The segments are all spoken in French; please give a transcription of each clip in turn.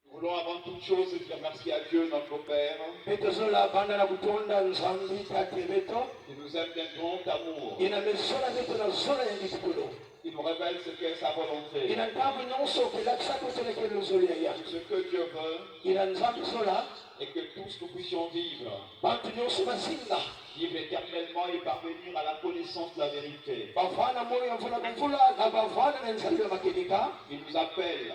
Nous voulons avant toute chose dire merci à Dieu, notre Père, qui nous aime d'un grand amour, qui nous révèle ce qu'est sa volonté, ce que Dieu veut, et que tous nous puissions vivre éternellement et parvenir à la connaissance de la vérité. Il nous appelle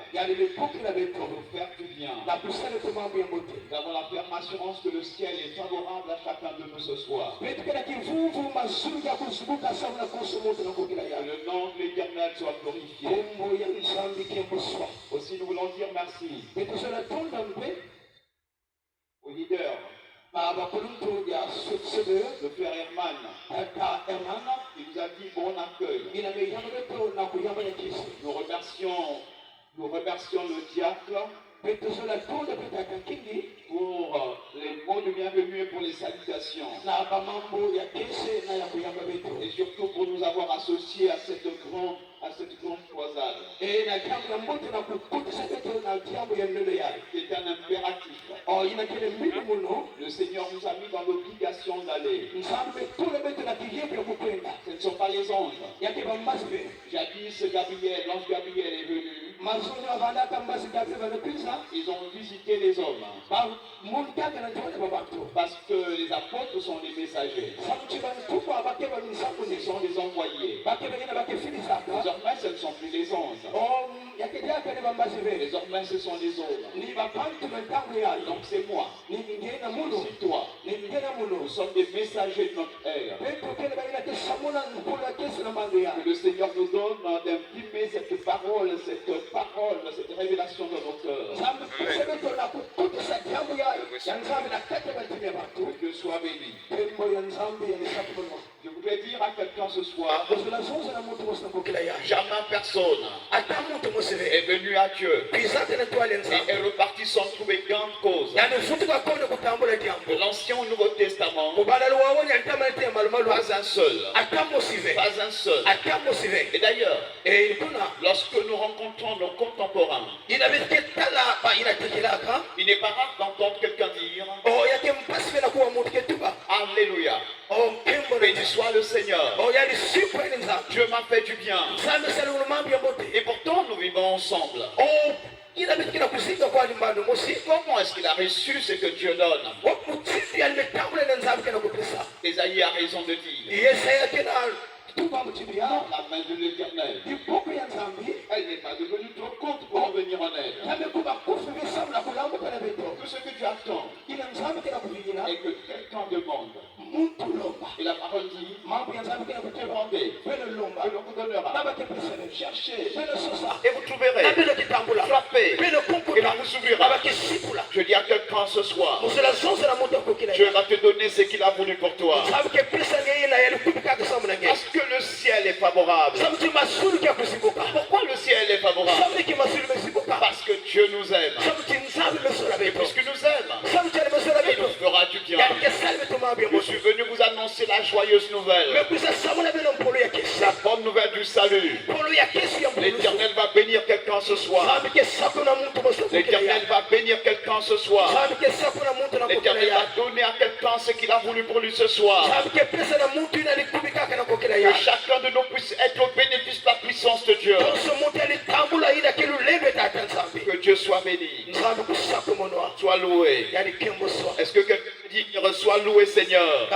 pour nous faire du bien. Nous avons la ferme assurance que le ciel est favorable à chacun de nous ce soir. Que le nom de l'Éternel soit glorifié. Aussi nous voulons dire merci au leader, le frère Herman, il nous a dit bon accueil. Nous remercions le diacre pour les mots de bienvenue et pour les salutations. Et surtout pour nous avoir associés à cette grande croisade. C'est un impératif. Le Seigneur nous a mis dans l'obligation d'aller. Ce ne sont pas les anges. Jadis, l'ange Gabriel est venu. Ils ont visité les hommes. Parce que les apôtres sont des messagers. Ce sont des envoyés. Désormais, ce ne sont plus les anges. Désormais, ce sont les hommes. Donc c'est moi. C'est toi. Nous sommes des messagers de notre ère. Que le Seigneur nous donne d'imprimer cette parole, cette révélation dans nos cœurs. Que Dieu soit béni. Je voudrais dire à quelqu'un ce soir, jamais personne est venu à Dieu et est reparti sans trouver gain de cause. De l'Ancien au Nouveau Testament, pas un seul. Pas un seul. Et d'ailleurs, lorsque nous rencontrons nos contemporains, il n'est pas rare d'entendre quelqu'un dire Alléluia. Béni soit le Seigneur. Dieu m'a fait du bien. Et pourtant nous vivons ensemble. Comment est-ce qu'il a reçu ce que Dieu donne? Ésaïe a raison de dire la main de l'Éternel, elle n'est pas devenue trop courte pour en venir en aide. Tout ce que tu attends et que quelqu'un demande. Et la parole dit, demandez, et l'on vous donnera. Cherchez, et vous trouverez. Frappez, et l'on vous ouvrira. Je dis à quelqu'un ce soir, Dieu va te donner ce qu'il a voulu pour toi. Parce que le ciel est favorable. Pourquoi le ciel est favorable? Parce que Dieu nous aime. Et puisque nous aime, il nous fera du bien. Je suis venu vous annoncer la joyeuse nouvelle. La bonne nouvelle du salut. L'Éternel va bénir quelqu'un ce soir. L'Éternel va bénir quelqu'un ce soir. L'Éternel va donner à quelqu'un ce qu'il a voulu pour lui ce soir. Que chacun de nous puisse être au bénéfice de la puissance de Dieu. Que Dieu soit béni. Sois loué. Est-ce que quelqu'un dit sois loué Seigneur?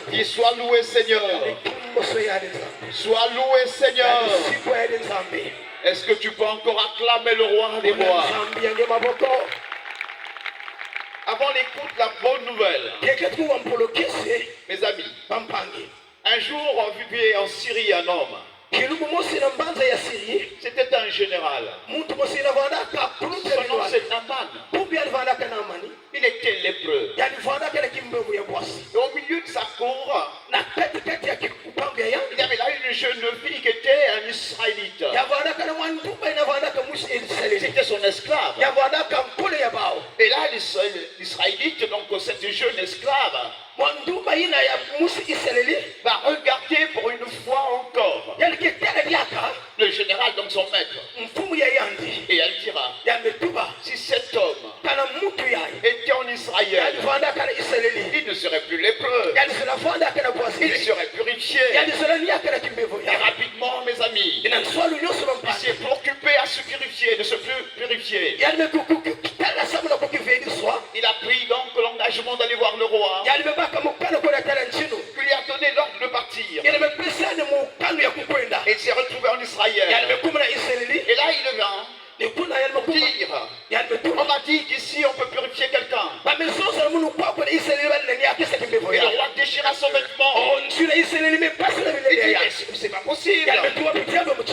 Dis sois loué Seigneur. Sois loué Seigneur. Est-ce que tu peux encore acclamer le roi des rois? Avant avant l'écoute, la bonne nouvelle. Mes amis, un jour vivait en Syrie un homme. C'était un général. Son nom c'est Naman. Il était lépreux. Et au milieu de sa cour, il y avait là une jeune fille qui était un Israélite. C'était son esclave. Et là, l'Israélite, donc cette jeune esclave, va regarder pour une fois encore le général, donc son maître. Et elle dira, si cet homme était en Israël, il ne serait plus lépreux. Il serait purifié. Et rapidement, mes amis, il s'est préoccupé à se purifier, de se purifier. Il a pris donc l'engagement d'aller voir le roi. Il lui a donné l'ordre de partir. Et il s'est retrouvé en Israël. Et là, il vient dire, on m'a dit qu'ici on peut purifier quelqu'un. Et le roi déchira son vêtement. Il dit, c'est pas possible.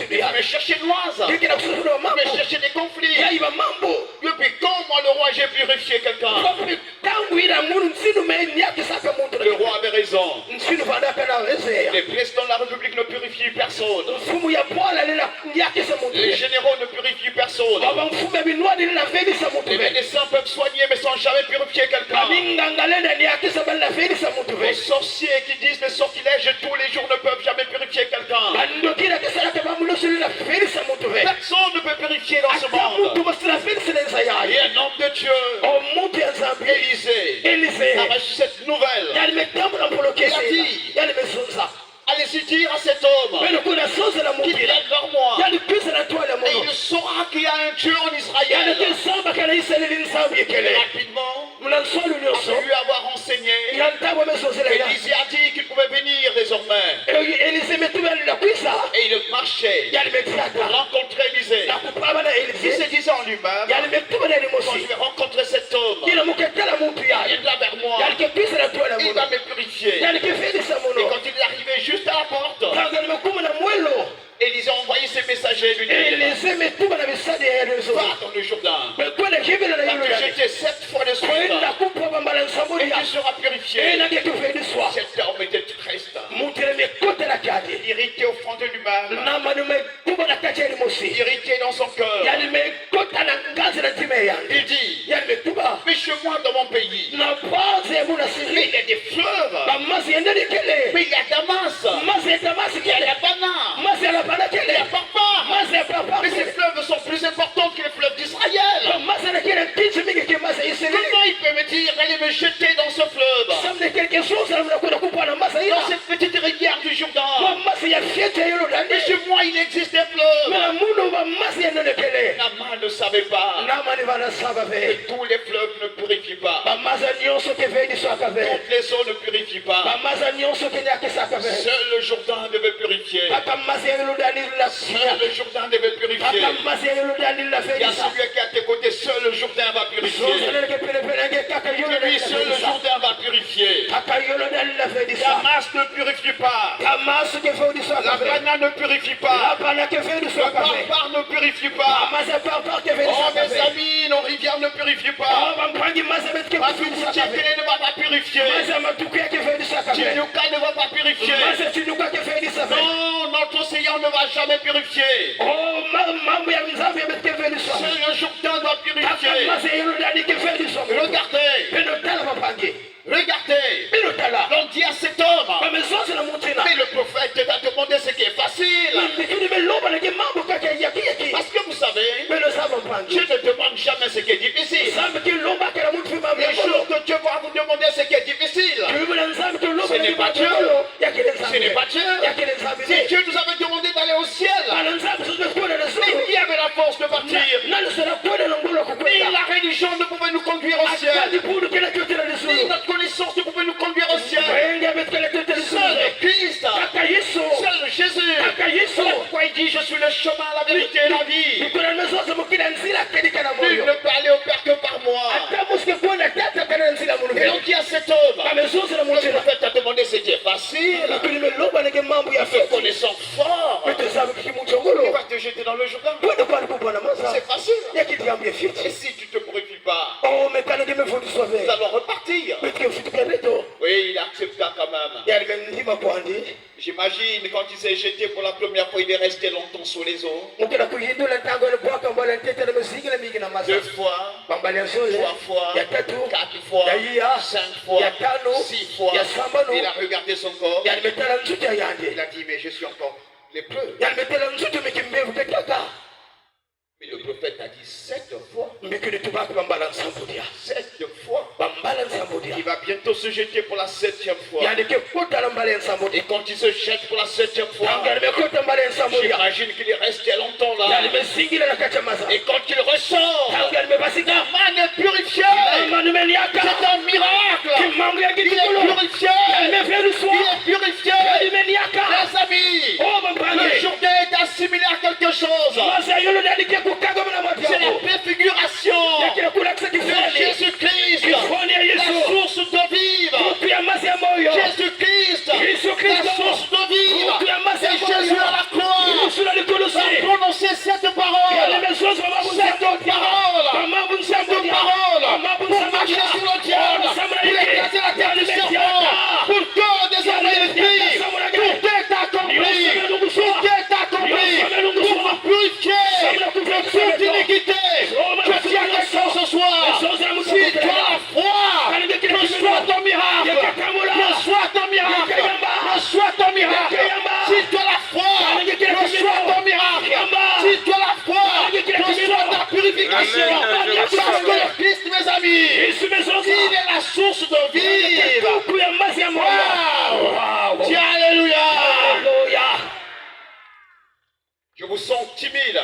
Il va me chercher noise. Il va me chercher des conflits. Depuis quand moi le roi j'ai purifié quelqu'un? Le roi avait raison. Les présidents de la République ne purifient personne. Les généraux ne purifient personne. Les médecins peuvent soigner mais sans jamais purifier quelqu'un. Les sorciers qui disent des sortilèges tous les jours ne peuvent jamais purifier quelqu'un. Personne ne peut purifier dans ce monde. Et un homme de Dieu, Élisée, a reçu cette nouvelle. Il a dit, allez-y dire à cet homme qu'il vienne vers moi. Et il saura qu'il y a un Dieu en Israël. Et rapidement, après lui avoir enseigné, Élisée a dit qu'il pouvait venir désormais. Et il marchait pour rencontrer Élisée. Il se disait en lui-même, quand je vais rencontrer cet homme, il viendra vers moi, il va me purifier. Et quand il est arrivé juste à la porte, Élisée a envoyé ses messagers lui dire, va dans le Jourdain, va te jeter 7 fois de suite et tu seras purifié. Cet homme était triste, irrité au fond de lui-même, irrité dans son cœur. Il dit, mais chez moi dans mon pays, mais il y a des fleuves, mais il y a Damas, il y a Labana, il y a Papa. Mais ces fleuves sont plus importants que les fleuves d'Israël. Comment il peut me dire d'aller me jeter dans ce fleuve, dans cette petite rivière du Jourdain? Mais chez moi il existe des fleuves. Naman ne savait pas que tous les fleuves ne purifient pas. Toutes les eaux ne purifient pas. Seul le Jourdain devait purifier. Seul le Jourdain devait purifier. Il y a celui qui est à tes côtés, seul le Jourdain va purifier. Lui seul le Jourdain va purifier. Damas ne purifie pas. La banane ne purifie pas. Le barbare ne purifie pas. Oh mes amis, nos rivières ne purifient pas. Tchékélé ne va pas purifier. Tinuka ne va pas purifier. Non, notre Seigneur ne va jamais purifier. Seul le Jourdain doit purifier. Regardez, l'on dit à cet homme, mais le prophète t'a demandé ce qui est facile. Parce que vous savez, Dieu ne demande jamais ce qui est difficile. Les jours que Dieu va vous demander ce qui est difficile, ce n'est pas Dieu. Ce n'est pas Dieu. Si Dieu nous avait demandé d'aller au ciel, mais qui avait la force de partir? Ni la religion ne pouvait nous conduire au ciel. Ni notre connaissance ne pouvait nous conduire au ciel. Seul Christ, seul Jésus. C'est pourquoi il dit, je suis le chemin, la vérité et la vie. Nul ne peut aller au Père que par moi. Et l'on dit à cet homme, le prophète a demandé ce qui est facile. Connaissant fort, il va te jeter dans le Jourdain. C'est facile. Et si tu ne te purifies pas, nous allons repartir. Oui, il accepta quand même. J'imagine quand il s'est jeté pour la première fois, il est resté longtemps sous les eaux. 2 fois, 3 fois, 4 fois, 5 fois, 6 fois. Il a regardé son corps. Il a dit, mais je suis encore lépreux. Mais le prophète a dit 7 fois. 7 fois. Il va bientôt se jeter pour la 7e fois. Et quand il se jette pour la 7e fois, j'imagine qu'il est resté longtemps là. Et quand il ressort, la main est purifiée. C'est un miracle. Il est purifié. Il est purifié. Les amis, le Jourdain est assimilé à quelque chose. C'est la préfiguration de Jésus-Christ, la source de vivre. Jésus-Christ, la source de vivre. Et Jésus à la croix a prononcé cette parole. Cette parole pour marcher sur le diable, pour écraser la tête du serpent, pour que désormais il est tout est accompli, tout est accompli, pour vous purifier de toute iniquité. Je dis à quelqu'un ce soir, si tu as la foi, reçois ton miracle, reçois ton miracle, reçois ton miracle. Si tu as la foi, reçois ton miracle. Si tu as la foi, reçois ta purification. Parce que le Christ, mes amis, il est la source de vie. Wow. Dis alléluia. Je vous sens timide.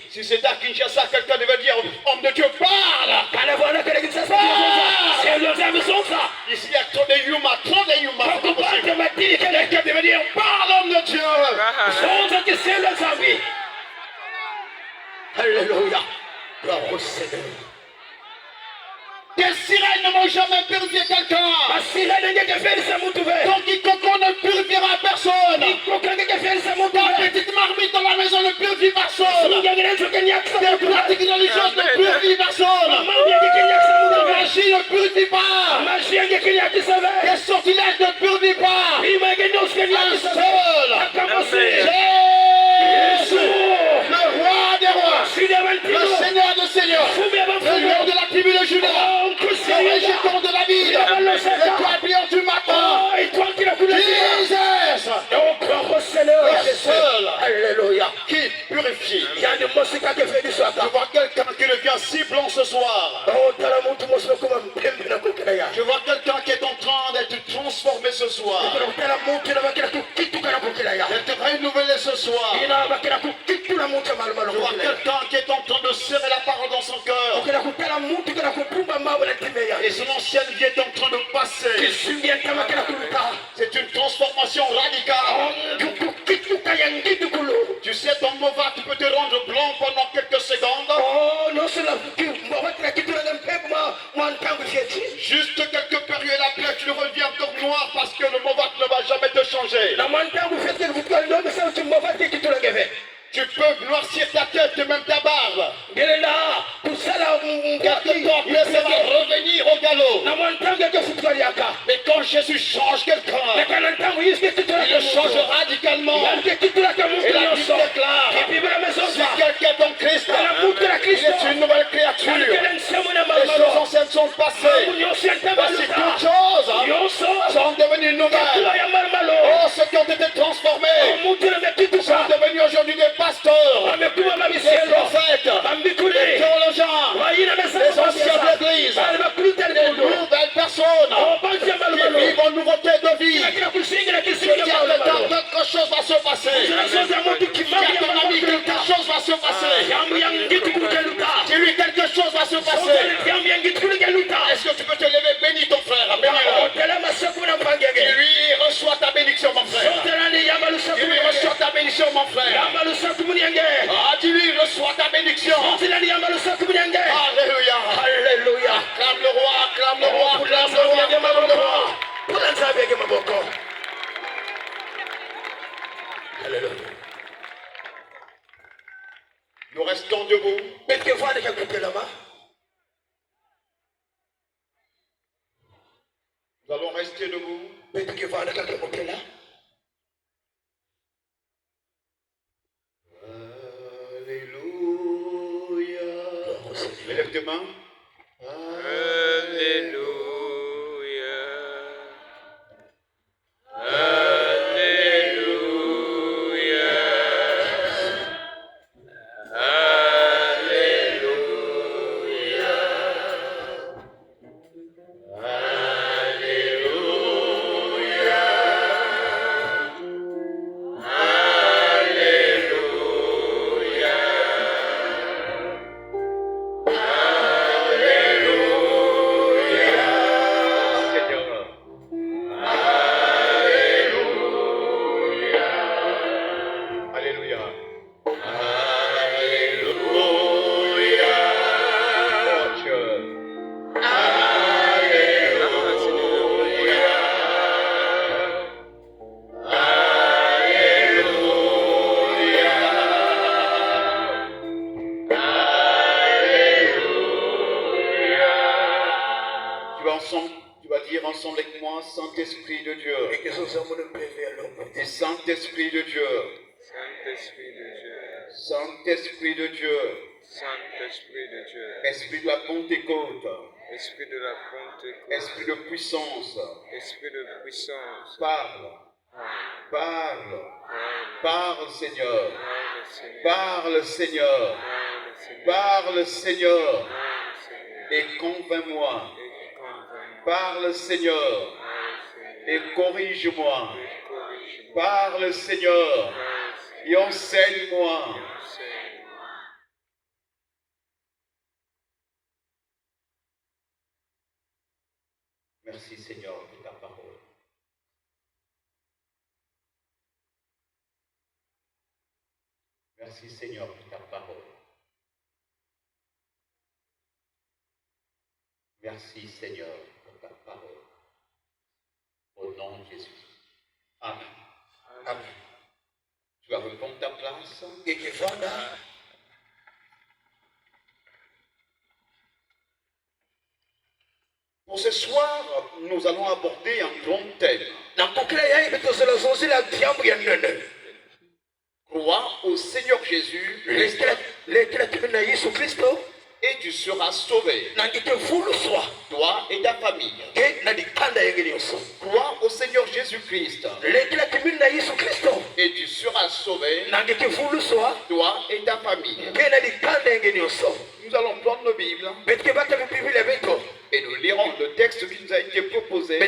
Si c'est à Kinshasa, quelqu'un devait dire, homme de Dieu, parle. Ici, il y a trop de Yuma, quelqu'un devait dire, parle, homme de Dieu. Alléluia. Des sirènes ne m'ont jamais purifié quelqu'un. Donc quiconque ne purifiera personne. Ta petite marmite dans la maison ne purifie personne. Des pratiques religieuses ne purifient personne. La magie ne purifie pas. Les sortilèges ne purifient pas. Un seul. Jésus, le roi des rois, le Seigneur des seigneurs, le lion de la tribu de Juda, le régiment de la ville, l'étoile du matin, Jesus, le seul, alléluia, qui purifie. Je vois quelqu'un qui devient si blanc ce soir. Je vois quelqu'un qui est en train d'être transformé ce soir, d'être renouvelé ce soir. Je vois quelqu'un qui est en train de serrer la parole dans son cœur. Et son ancienne vie est en train de passer. C'est une transformation radicale. Tu sais, ton mova, tu peux te rendre blanc pendant quelques secondes. Juste quelques périodes après, tu reviens encore noir parce que le mova ne va jamais te changer. Tu peux noircir ta tête, même ta barbe. Quelque temps après, ça va revenir au galop. Mais quand Jésus change quelqu'un, il le change radicalement. Et la Bible déclare, si quelqu'un est en Christ, il est une nouvelle créature. Les choses anciennes sont passées. Voici toutes choses sont devenues nouvelles. Oh, ceux qui ont été transformés sont devenus aujourd'hui des pasteurs, des prophètes, des théologiens, des anciens de l'église, des nouvelles personnes qui vivent en nouveauté de vie. Je dis à quelqu'un, quelque chose va se passer. À ton ami, quelque chose va se passer. Dis-lui, quelque chose va se passer. Est-ce que tu peux te lever, bénis ton frère, bénis-le. Dis-lui, reçois ta bénédiction, mon frère. Dis-lui, reçois ta bénédiction, mon frère. Ah, dis-lui, reçois ta bénédiction. Alléluia. Alléluia. Acclame le roi, acclame Nous allons rester debout. Alléluia. Lève tes mains. Alléluia. Alléluia. Alléluia. Tu vas dire ensemble avec moi, Saint-Esprit de Dieu. Et Saint-Esprit de Dieu. Saint-Esprit de Dieu. Saint-Esprit de Dieu. Saint-Esprit de Dieu. Esprit de la Pentecôte. Esprit de la Pentecôte. Esprit de puissance. Esprit de puissance. Parle. Parle. Parle, Seigneur. Parle, Seigneur. Parle, Seigneur. Parle, Parle, Seigneur. Seigneur. Parle, Seigneur. Et convainc-moi. Et convainc-moi. Parle, Seigneur. Parle, Seigneur. Et corrige-moi. Et corrige-moi. Parle, Seigneur. Parle, Seigneur. Et enseigne-moi. Enseigne-moi. Merci, Seigneur, de ta parole. Merci, Seigneur, de ta parole. Merci, Seigneur, pour ta parole. Au nom de Jésus. Amen. Amen. Tu vas reprendre ta place. Pour ce soir, nous allons aborder un grand thème. Crois au Seigneur Jésus et tu seras sauvé. Toi et ta famille. Crois au Seigneur Jésus-Christ et tu seras sauvé. Toi et ta famille. Nous allons prendre nos Bibles et nous lirons le texte qui nous a été proposé.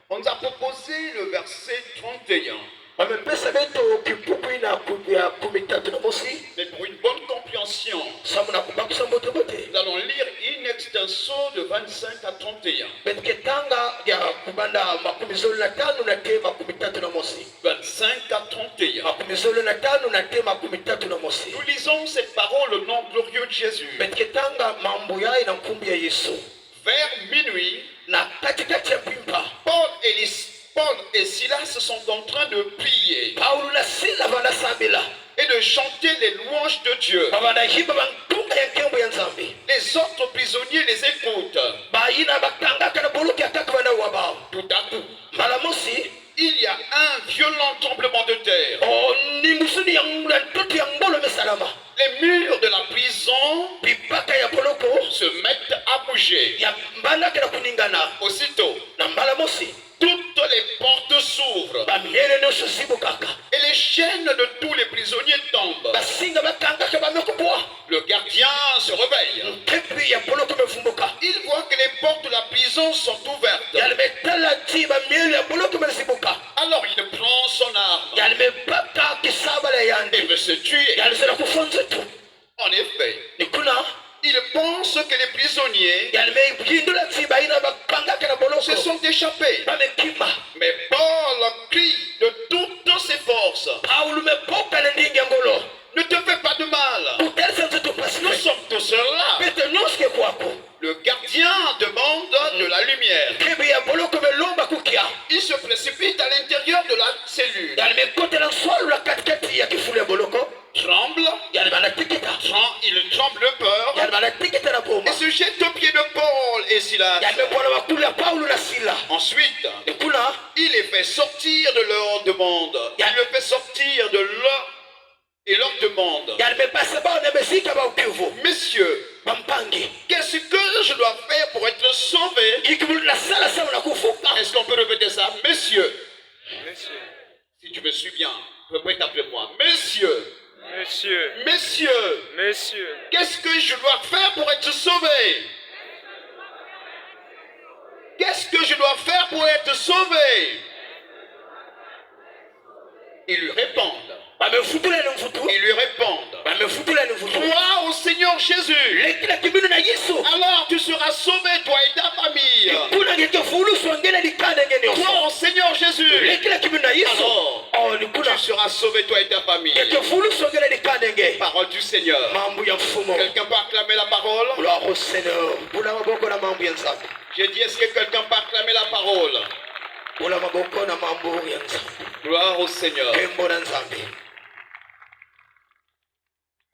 On nous a proposé le verset 31. Mais pour une bonne compréhension, nous allons lire in extenso de 25 à 31. 25 à 31. Nous lisons cette parole au nom glorieux de Jésus. Vers minuit, Paul et Silas sont en train de prier et de chanter les louanges de Dieu. Les autres prisonniers les écoutent. Tout à coup, il y a un violent tremblement de terre. Les murs de la prison se mettent à bouger. Aussitôt, toutes les portes s'ouvrent et les chaînes de tous les prisonniers tombent. Le gardien se réveille. Il voit que les portes de la prison sont ouvertes. Alors il prend son arme et veut se tuer. En effet, il pense que les prisonniers se sont échappés. Mais Paul crie de toutes ses forces: ne te fais pas de mal. Nous sommes tous là. Le gardien demande de la lumière. Il se précipite à l'intérieur de la cellule. Tremble, et se jette aux pieds de Paul et Silas. Ensuite, il les fait sortir de leur demande. Il les fait sortir de leur et leur demande. Messieurs, qu'est-ce que je dois faire pour être sauvé? Est-ce qu'on peut répéter ça? Messieurs, Messieurs, si tu me suis bien, répète après moi. Messieurs, messieurs, messieurs, messieurs, qu'est-ce que je dois faire pour être sauvé? Qu'est-ce que je dois faire pour être sauvé? Ils lui répondent. Ils lui répondent. Crois au Seigneur Jésus. Alors tu seras sauvé, toi et ta famille. Crois au Seigneur Jésus. Alors tu seras sauvé, toi et ta famille. Parole du Seigneur. Quelqu'un peut acclamer la parole? J'ai dit, est-ce que quelqu'un peut acclamer la parole? Gloire au Seigneur.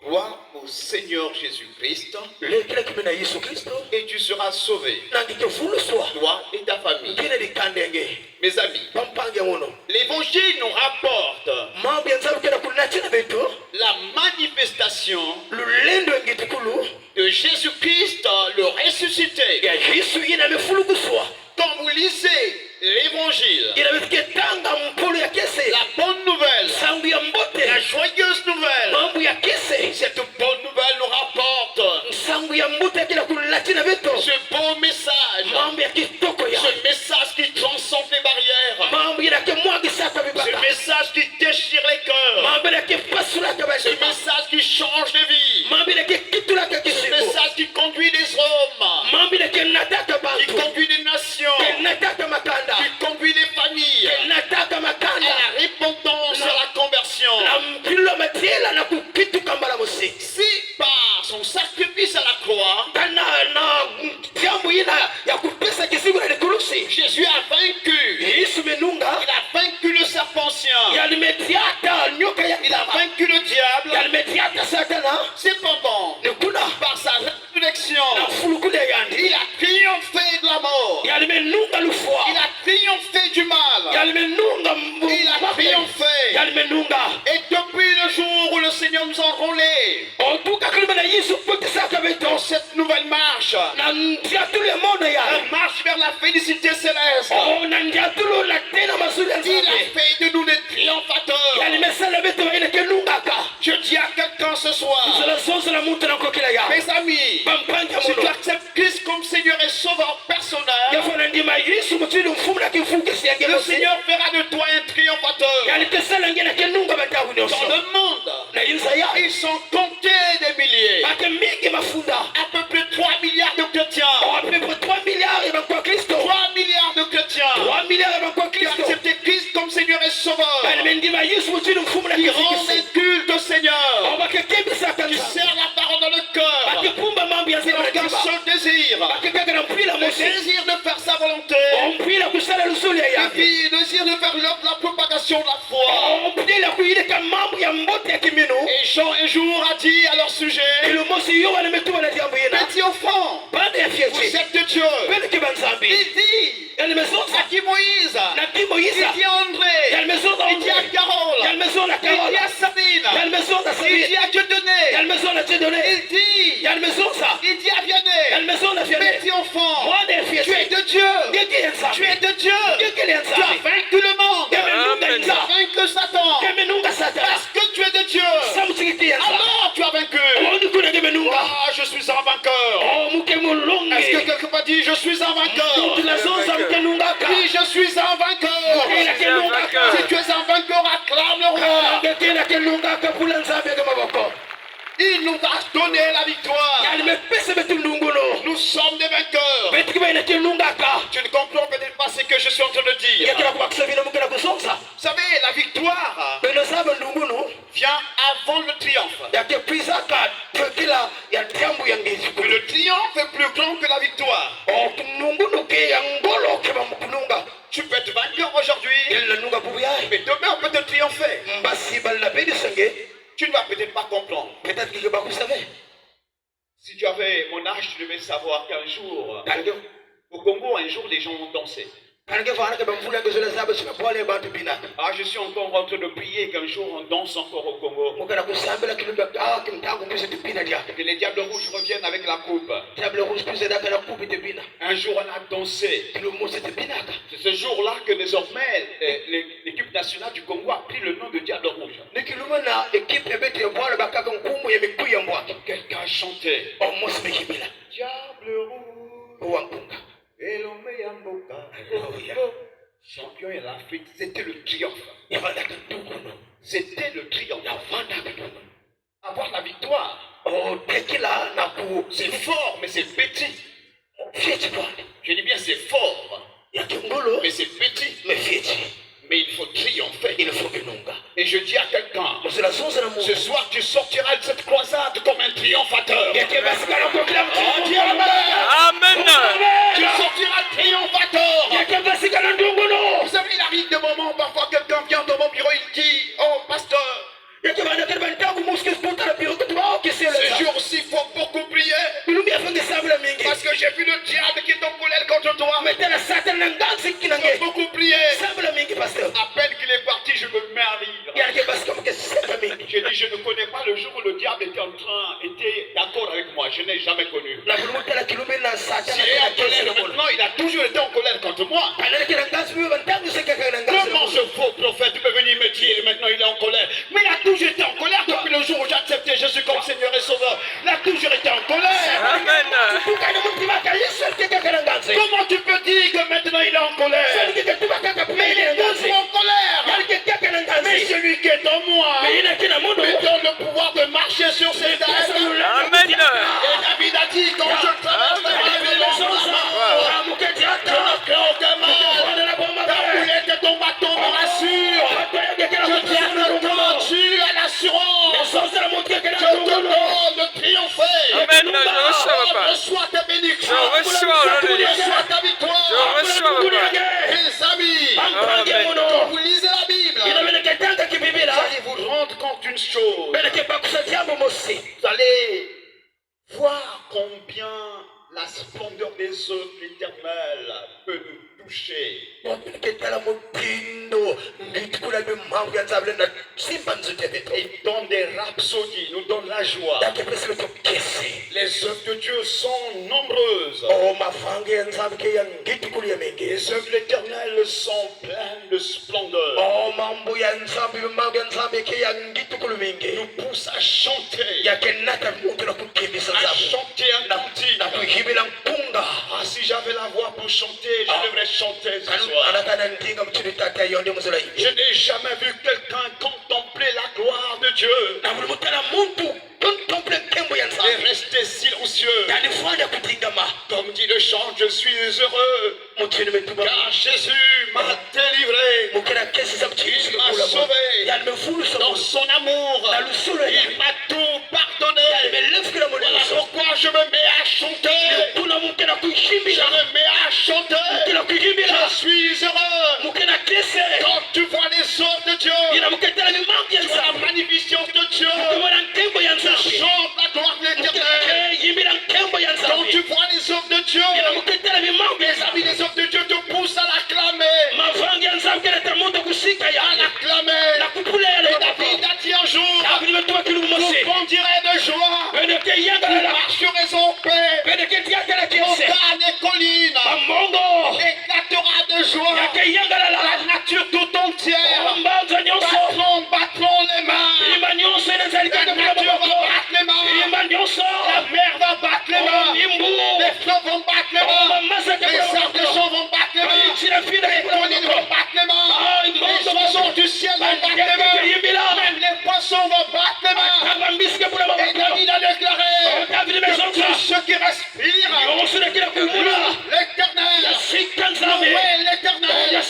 Crois au Seigneur Jésus-Christ et tu seras sauvé, toi et ta famille. Mes amis, l'évangile nous rapporte la manifestation de Jésus-Christ, le ressuscité. Quand vous lisez l'évangile, la bonne nouvelle, la joyeuse nouvelle, cette bonne nouvelle nous rapporte ce beau message, ce message qui transcende les barrières, ce message qui déchire les cœurs, ce message qui change les vies, ce message qui conduit les hommes, qui conduit les nations, qui conduit les familles à la repentance, à la conversion. Si par son sacrifice à la croix, Jésus a vaincu, il a vaincu le serpent ancien, il a vaincu le diable. Cependant, par sa résurrection, il a triomphé de la mort, il a triomphé du mal, il a triomphé. Et depuis le jour où le Seigneur nous a enrôlés dans cette nouvelle marche, une marche vers la félicité céleste, il a fait de nous des triomphateurs. Je dis à quelqu'un ce soir, mes amis, si tu acceptes Christ comme Seigneur et Sauveur personnel, le Seigneur fera de toi un triomphateur. Dans le monde, ils sont comptés des milliers. À peu près 3 milliards de chrétiens. 3 milliards de chrétiens qui ont accepté Christ comme Seigneur et Sauveur, qui rendent un culte au Seigneur, qui serrent la parole dans le cœur, qui ont un seul désir, le désir de faire sa volonté, le désir de faire l'œuvre de la propagation de la foi. Et Jean un jour a dit à leur sujet, petit enfant, vous êtes de Dieu. Il dit à qui Moïse, il dit à André, il dit à Carole, il dit à Sabine, il dit à Dieudonné, il dit à Vianney, petit enfant, tu es de Dieu, tu es de Dieu, tu as vaincu le monde, tu as vaincu Satan, parce que tu es de Dieu, alors tu as vaincu. Ah, je suis un vainqueur. Est-ce que quelqu'un peut dire je suis un vainqueur? Oui, je suis un vainqueur. Si tu es un vainqueur, acclame le roi. Il nous a donné la victoire. Nous sommes des vainqueurs. Tu ne comprends peut-être pas ce que je suis en train de dire. Vous savez, la victoire vient avant le triomphe. Le triomphe est plus grand que la victoire. Tu peux être vainqueur aujourd'hui, mais demain on peut te triompher. Tu ne vas peut-être pas comprendre. Si tu avais mon âge, tu devais savoir qu'un jour, au Congo, un jour, les gens ont dansé. Ah, je suis encore en train de prier qu'un jour on danse encore au Congo. Que les diables rouges reviennent avec la coupe. Un jour on a dansé. C'est ce jour-là que désormais l'équipe nationale du Congo a pris le nom de Diable Rouge. Quelqu'un chantait Diable Rouge. Champion et l'Afrique, c'était le triomphe. C'était le triomphe. Avoir la victoire. C'est fort, mais c'est petit. Je dis bien c'est fort, mais c'est petit. Mais il faut triompher. Et je dis à quelqu'un, ce soir tu sortiras de cette croisade comme un triomphateur. Oh, dis amen. Amen. Tu sortiras triomphateur. Vous savez, il arrive des moments, parfois quelqu'un vient dans mon bureau, il dit, oh pasteur, ce jour-ci, il faut beaucoup prier. Parce que j'ai vu le diable qui est en colère contre toi. Il faut beaucoup prier. À peine qu'il est parti, je me mets à rire. J'ai dit, je ne connais pas le jour où le diable était d'accord avec moi. Je n'ai jamais connu. S'il est en colère maintenant, il a toujours été en colère contre moi. Comment ce faux prophète peut venir me dire maintenant il est en colère? Mais il a toujours été en colère depuis le jour où j'ai accepté Jésus comme Seigneur et Sauveur. Il a toujours été en colère. Amen. Comment tu peux dire que maintenant il est en colère? Mais il est toujours en colère. Mais celui qui est en moi me donne le pouvoir de marcher sur ses ailes. Amen. Et David a dit, quand je traverse la je ne crains aucun mal. Ta boulette et ton bâton me rassurent. Je tiens le temps, tu as l'assurance. Je te donne de triompher. Amen. Je reçois, papa. Reçois ta bénédiction. Je reçois, Reçois ta victoire. Je reçois, papa. Mes amis, Amen. quand vous lisez la Bible, vous allez vous rendre compte d'une chose. Vous allez voir combien la splendeur des œuvres éternelles peut nous toucher. Et dans des rhapsodies, nous donne la joie. Les œuvres de Dieu sont nombreuses. Les œuvres éternelles sont pleines de splendeur. Nous poussent à chanter. À chanter un cantique. Ah, si j'avais la voix pour chanter, je devrais chanter ce soir. Je n'ai jamais vu quelqu'un contempler la gloire de Dieu et rester silencieux. Comme dit le chant, je suis heureux car Jésus m'a délivré. Il m'a sauvé. Dans son amour, il m'a tout pardonné. Voilà pourquoi je me mets à chanter. Je me mets à chanter. Je suis heureux. Quand tu vois les œuvres de Dieu, tu vois la magnificence de Dieu, tu chantes la gloire de l'Éternel. Quand tu vois les œuvres de Dieu, mes amis, les œuvres de Dieu te poussent à l'acclamer. À l'acclamer. Et David a dit un jour, vous bondirez de joie, vous marcherez en paix, montagne et collines éclatera de joie. La nature tout entière battront les mains. La nature va battre les mains. La mer va battre les mains. Les fleuves vont battre les mains. Les arbres des champs vont battre les mains. Les collines vont battre les mains. Les oiseaux du ciel vont battre les mains. Même les poissons vont battre les mains. Et David a déclaré que tous ceux qui respirent l'Éternel, louez l'Éternel. Les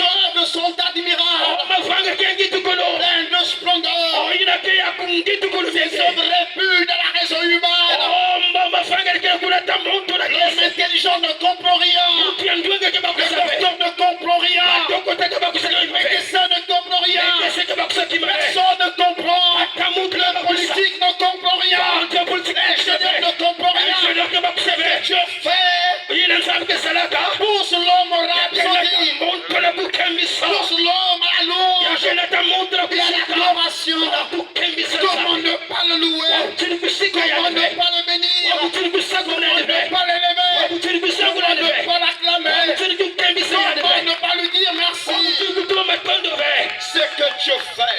œuvres sont admirables, pleines de splendeur. Les œuvres réputent à la raison humaine. L'homme intelligent ne comprend rien. Le docteur ne comprend rien. Le médecin ne comprend rien. Personne ne comprend. Le politique ne comprend rien. L'ingénieur ne Dieu fait pousse l'homme au rhapsodie, pousse l'homme à louange, l'adoration. Comment ne pas le louer? Comment ne pas le bénir? Comment ne pas l'élever? Comment ne pas l'acclamer? Comment ne pas lui dire merci? Ce que Dieu fait.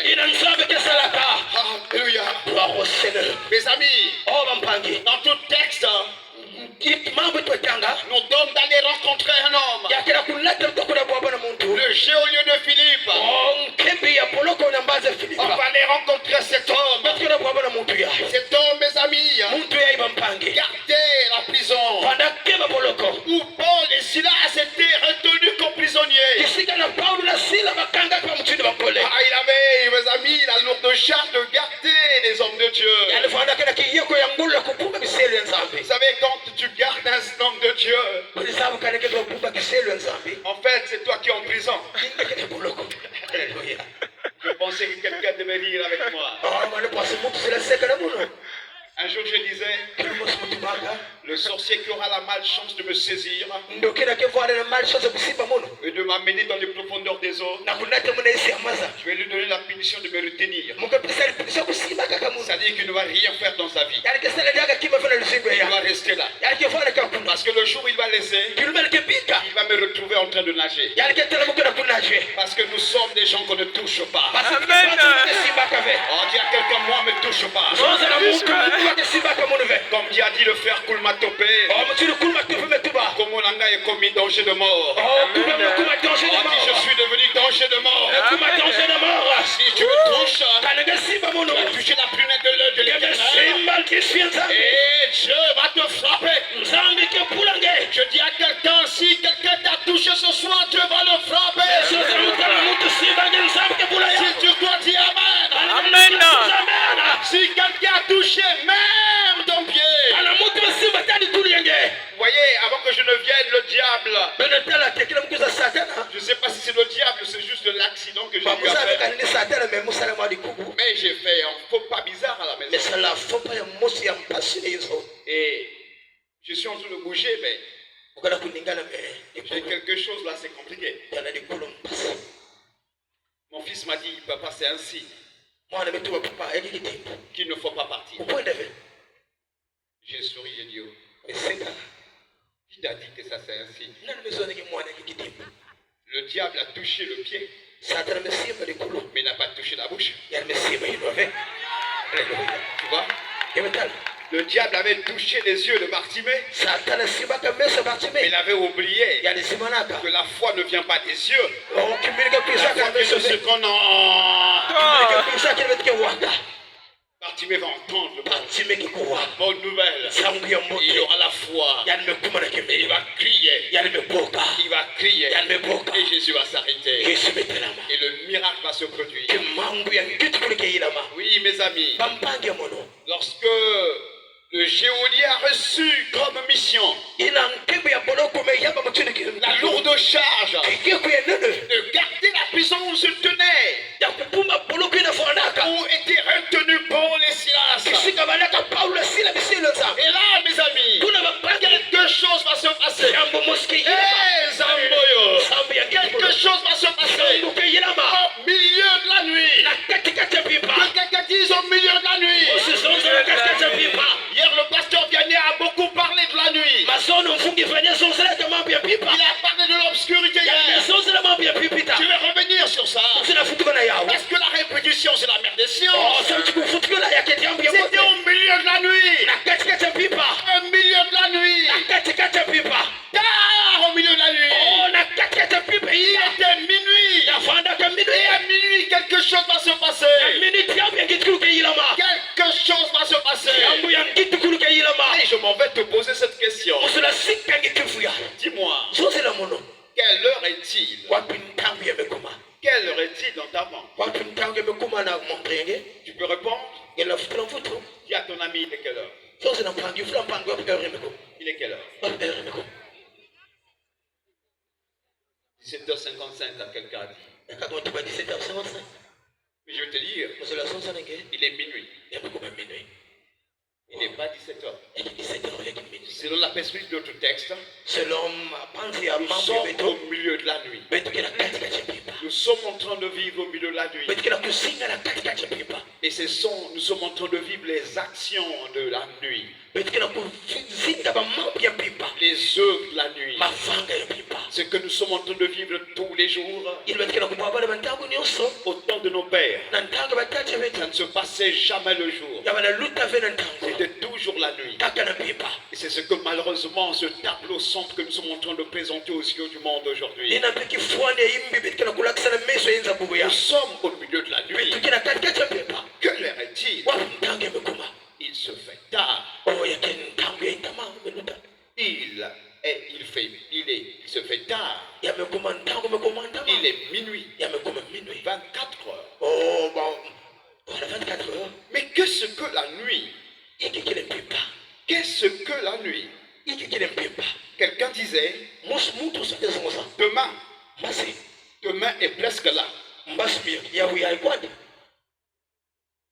Alléluia. Mes amis, dans tout texte, nous donne d'aller rencontrer un homme. Le géolieu de Philippe. On va aller rencontrer cet homme. Cet homme, mes amis, gardez la prison. Où Paul et Silas étaient retenus comme prisonniers. Il avait, mes amis, la lourde charge de garder les hommes de Dieu. Vous savez, quand tu gardes un homme de Dieu, en fait, c'est toi qui es en prison. Je pensais que quelqu'un devait rire avec moi. Un jour, je disais, le sorcier qui aura la malchance de me saisir et de m'amener dans les profondeurs des eaux, je vais lui donner la punition de me retenir. C'est-à-dire qu'il ne va rien faire dans sa vie. Il va rester là. Parce que le jour où il va laisser, il va me retrouver en train de nager. Parce que nous sommes des gens qu'on ne touche pas. Amen. On dit à quelqu'un, moi, ne me touche pas. Comme Dieu a dit, le frère Koulmatopé, comme mon anga est commis danger de mort. On dit, je suis devenu danger de mort. Si tu me touches, tu vas toucher la prunelle de l'œil de l'Éternel. Et Dieu va te frapper. Je dis à quelqu'un, si quelqu'un t'a touché ce soir, Dieu va le frapper. Si tu dois dire Amen. Amen. Si quelqu'un a touché même ton pied. Vous voyez, avant que je ne vienne, le diable. Je ne sais pas si c'est le diable, c'est juste l'accident que j'ai eu à faire. Mais j'ai fait un faux pas bizarre à la maison. Et je suis en train de bouger, mais j'ai quelque chose là, c'est compliqué. Mon fils m'a dit, papa, c'est un signe qu'il ne faut pas partir. J'ai souri et dit, qui t'a dit que ça c'est un signe? Le diable a touché le pied, mais n'a pas touché la bouche. Tu vois? Le diable avait touché les yeux de Bartimée, mais il avait oublié que la foi ne vient pas des yeux. La foi vient de ce qu'on entend. Bartimée va entendre bonne nouvelle. Il aura la foi. Et il va crier. Il va crier. Et Jésus va s'arrêter. Et le miracle va se produire. Oui, mes amis. Lorsque le géolier a reçu comme mission la lourde charge de garder la prison où se tenait, où étaient retenus Paul et Silas. Et là, mes amis, quelque chose va se passer. Zamboyo, quelque chose va se passer au milieu de la nuit. Quelqu'un dise au milieu de la nuit. Hier, le pasteur Vianney a beaucoup parlé de la nuit. Il a parlé de l'obscurité hier. Je vais revenir sur ça. Parce que la répétition, c'est la mère des sciences. C'était au milieu de la nuit. Au milieu de la nuit. Car au milieu de la nuit. Il était minuit. Et à minuit, quelque chose va se passer. Quelque chose va se passer. Et je m'en vais te poser cette question. Dis-moi, quelle heure est-il? Quelle heure est-il dans ta banque? Tu peux répondre? Dis à ton ami, il est quelle heure? Il est quelle heure? 17h55 à quelqu'un a dit. Mais je vais te dire, il est minuit. Il n'est pas 17h. Selon la perspective de notre texte, selon mapenzi ya nous mambo sommes yetu au milieu de la nuit. betukira katikati ya pipa Nous sommes en train de vivre au milieu de la nuit. betukira kusingana katikati ya pipa Et nous sommes en train de vivre les actions de la nuit. betukira kuzinga bamambo ya pipa Les œuvres de la nuit. mavanga ya pipa Ce que nous sommes en train de vivre tous les jours. ili betukira kubwabala bantangu nyonso Au temps de nos pères. na ntango batache betu Ça ne se passait jamais le jour. yabana luta ve na ntango C'était toujours la nuit. kaka na pipa Et c'est ce que malheureusement ce tableau sombre que nous sommes en train de présenter aux yeux du monde aujourd'hui. ina mpiki fuande imbi betukira kulakisana meso yenza bubu ya Nous sommes au milieu de la nuit. betukira katikati ya pipa Que l'heure est-il? wapi ntango yamekuma Il se fait tard. oh yake ntango yaitama meluta Il se fait tard. yamekuma ntango mekuma ntama Il est minuit. yamekuma minui 24 heures. oh bon voilà 24 heures Mais qu'est-ce que la nuit? iki kile pipa Qu'est-ce que la nuit? iki kile pipa Quelqu'un disait, mutu usagezongoza demain, mbasi demain est presque là. mbasi yahuya ikwadi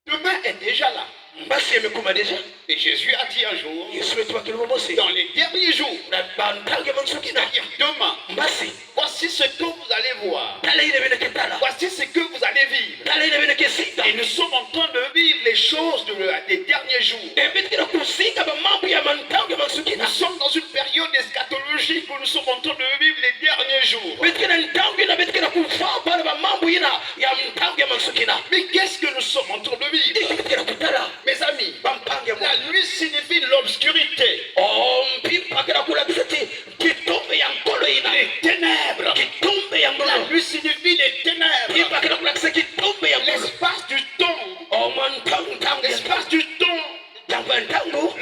Demain est déjà là. mbasi yamekuma deja Et Jésus a dit un jour, yesu wetu akilimo mosi dans les derniers jours, na bantange mansukina c'est-à-dire demain, mbasi voici ce que vous allez voir. tala ile bene ketala Voici ce que vous allez vivre. tala ile bene kesita Et nous sommes en train de vivre les choses des derniers jours. ebitikira kusinga bamambo ya mantange mansukina Nous sommes dans une période eschatologique où nous sommes en train de vivre les derniers jours. bitikira ntango ina bitikira kufa bana bamambo ina ya mtange mansukina Mais qu'est-ce que nous sommes en train de vivre? iki bitikira kutala Mes amis, bampange la nuit signifie l'obscurité, oh mpipa kira kulakisa ti kitombe ya nkolo ina les ténèbres. kitombe ya La ngolo nuit signifie les ténèbres, mpipa kira kulakisa kitombe ya ngolo l'espace du temps, oh mantango ntango l'espace du temps ntango ntango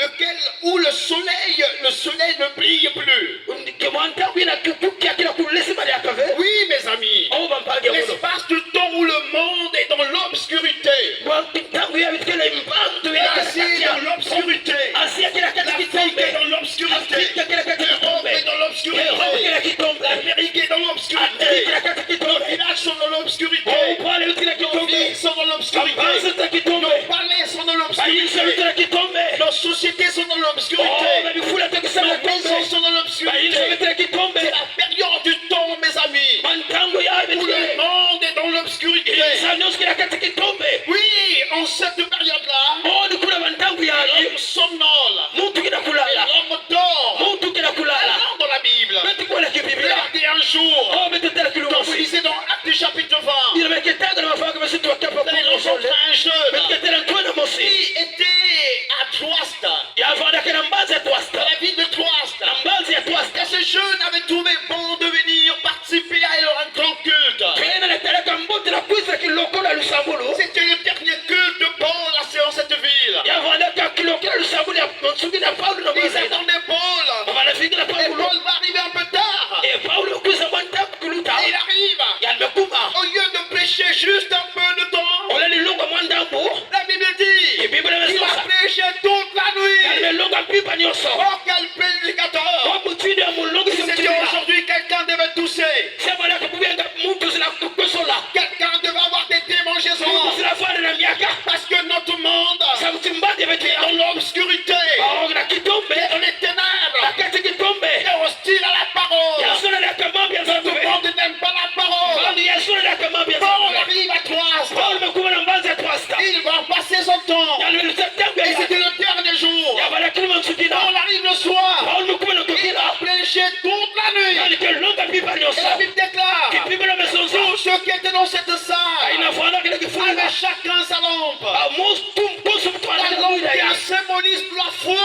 où le soleil ne brille plus. kemantango ina kukukia kila kulesi mali akave Oui, mes amis, oh bampange ngolo l'espace du temps où le monde est dans l'obscurité. ntango ya bitikira imbandu ya L'Asie est dans l'obscurité. asia kila kati L'Afrique est kitombe dans l'obscurité. Afrika kila kati L'Europe est kitombe dans l'obscurité. Europe kila kitombe L'Amérique est dans Amerika l'obscurité. kila kati Nos kitombe villages sont dans l'obscurité. oh pale kila Nos kitombe villes sont dans l'obscurité. ambazo za kitombe Nos palais sont dans bayinza l'obscurité. kila kitombe Nos sociétés sont dans oh l'obscurité. babifula takisana Nos maisons kitombe sont dans bayinza l'obscurité. kila kitombe C'est la période du temps, mes amis, mantango ya où le bitikira monde est dans l'obscurité. sanos kila kati kitombe Oui, en cette période-là, oh ni kuna mantango ya l'homme somnole, mtu kila kulala l'homme dort. mtu kila kulala Alors, dans la Bible, beti kwa kibiblia regardez un jour, oh beti tala quand vous kilumosi lisez dans Actes chapitre 20, ila meketanga na mafaka basitu wakapa vous allez kwa rencontrer un jeune beti tala ntwana mosi qui était à Troiste, ya vanda kana mbaza dans twasta la ville de Troiste. mbaza ya twasta Et ce jeune avait trouvé bon de venir participer à un grand culte. kena natalaka mbote na kwisa kilokola lusambulu C'était le dernier culte de Paul dans cette ville. ya vanda ka kilokola lusambulu ya msugi na Paulo na Ils mbaza attendaient Paul. wanafika na Et Paulo Paul va arriver un peu tard. e Paulo kwisa mwanta kuluta Et il arrive. ya mekuma Au lieu de prêcher juste un peu de temps, ola lilunga mwandambu la Bible dit Bible qu'il imesema a prêché toute la ya nuit. melunga pipa nyoso Oh, quel prédicateur! wabu chini ya mulungu Si c'était simtira aujourd'hui, quelqu'un devait tousser. sema la kubuyenga mtu zina kukosola Quelqu'un devait avoir des démangeaisons. mtu zina fana na miaka Parce que notre monde sauti mbadi est betia dans l'obscurité, oh na kitombe dans les ténèbres, akati kitombe est hostile à la parole. ya sura la kamambi ya Notre zatume monde n'aime pas la parole. bandi ya sura la kamambi ya Paul zatume arrive à Troiste. Paulo mekuwa na mbanza ya twasta Il va passer son temps. ya lwele septembre Et ya c'était le dernier jour. ya bala kilima nsukina Paul arrive le soir. Paulo mekuwa na Il tukina a prêché toute la nuit. yani kelonga pipa Et nyoso la Bible déclare, kipima na mesonzo tous ceux qui étaient dans cette salle inafana kile kifunga avaient chacun sa lampe. amostu mposo mtwala La na lampe mwida ya qui symbolise la foi.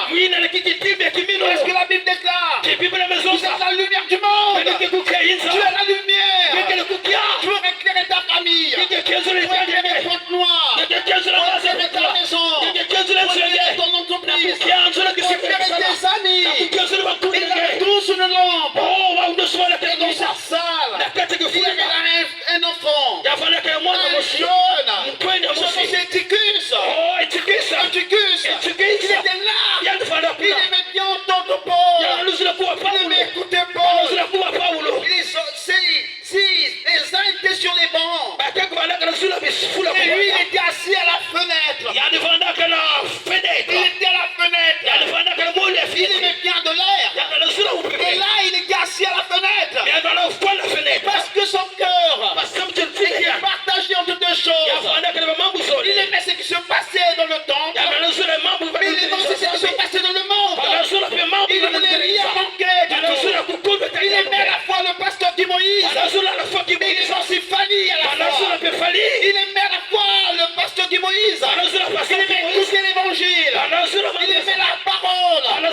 mwina na kikitimbe ya kimino Parce que la Bible déclare, kipima na vous mesonzo êtes la lumière du monde. kike kukeinza Tu es la lumière. kike kukia Pour éclairer ta famille. kike kenzo le Pour éclairer tanyeme ton noir. kike kenzo la Pour base éclairer ta maison. kike kenzo la Pour éclairer senge ton entreprise. kenzo la Pour éclairer tes amis. kenzo la bakuni Ils avaient tous une lampe. oh wa unasoma la Et dans kenzo sa salle, na kata il y kifunga avait un enfant. ya fana kaya mwana Un moshi jeune. mkwenda Son nom moshi c'est Ticus. oh itikisa Ticus. Ticus. Il était là. ya fana Il kuna aimait bien entendre Paul. ya luzula kuwa Il Paulo aimait écouter luzula Paul. kuwa Paulo Il Il aimait à la fois le pasteur Guy Moïse. Mais il aimait aussi Fanny à la fois. Il aimait à la fois le pasteur Guy Moïse. Il aimait écouter l'évangile. Il aimait la parole. Mais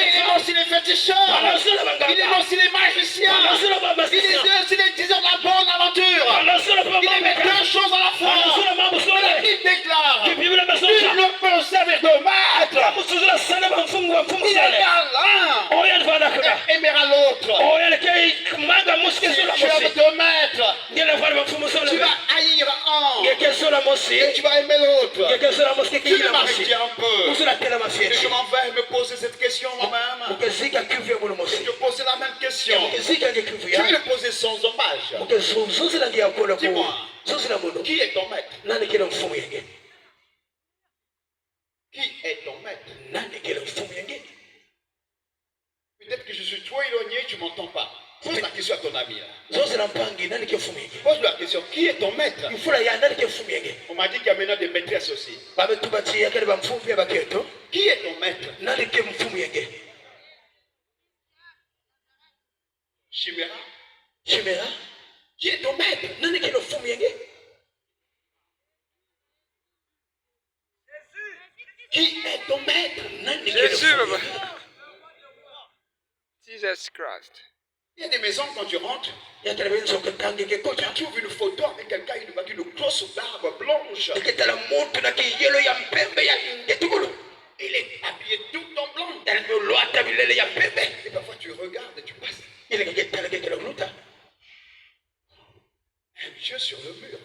il aimait aussi les féticheurs. Il aimait aussi les magiciens. Il aimait aussi les diseurs de la bonne aventure. Il aimait deux choses à la fois. La Bible déclare: nul ne peut servir de maître. Il aimait à l'un et aimer à l'autre. Si tu aimes deux maîtres, tu vas haïr un et tu vas aimer l'autre. Tu vais m'arrêter un peu. Et je m'en vais me poser cette question moi-même. Je te poser la même question. Je vais le poser sans hommage. Dis-moi, qui est ton maître? Qui est ton maître? Peut-être que je suis trop éloigné, tu ne m'entends pas. Pose la question à ton ami là. Pose la question, qui est ton maître? On m'a dit qu'il y a maintenant des maîtresses aussi. Qui est ton maître? Chimera? Qui est ton maître? Qui est ton maître? Jésus, papa. Jesus Christ. Il y a des maisons quand tu rentres, tu trouves une photo avec quelqu'un avec une grosse barbe blanche. Il est habillé tout en blanc. Et parfois tu regardes et tu passes. Un Dieu sur le mur.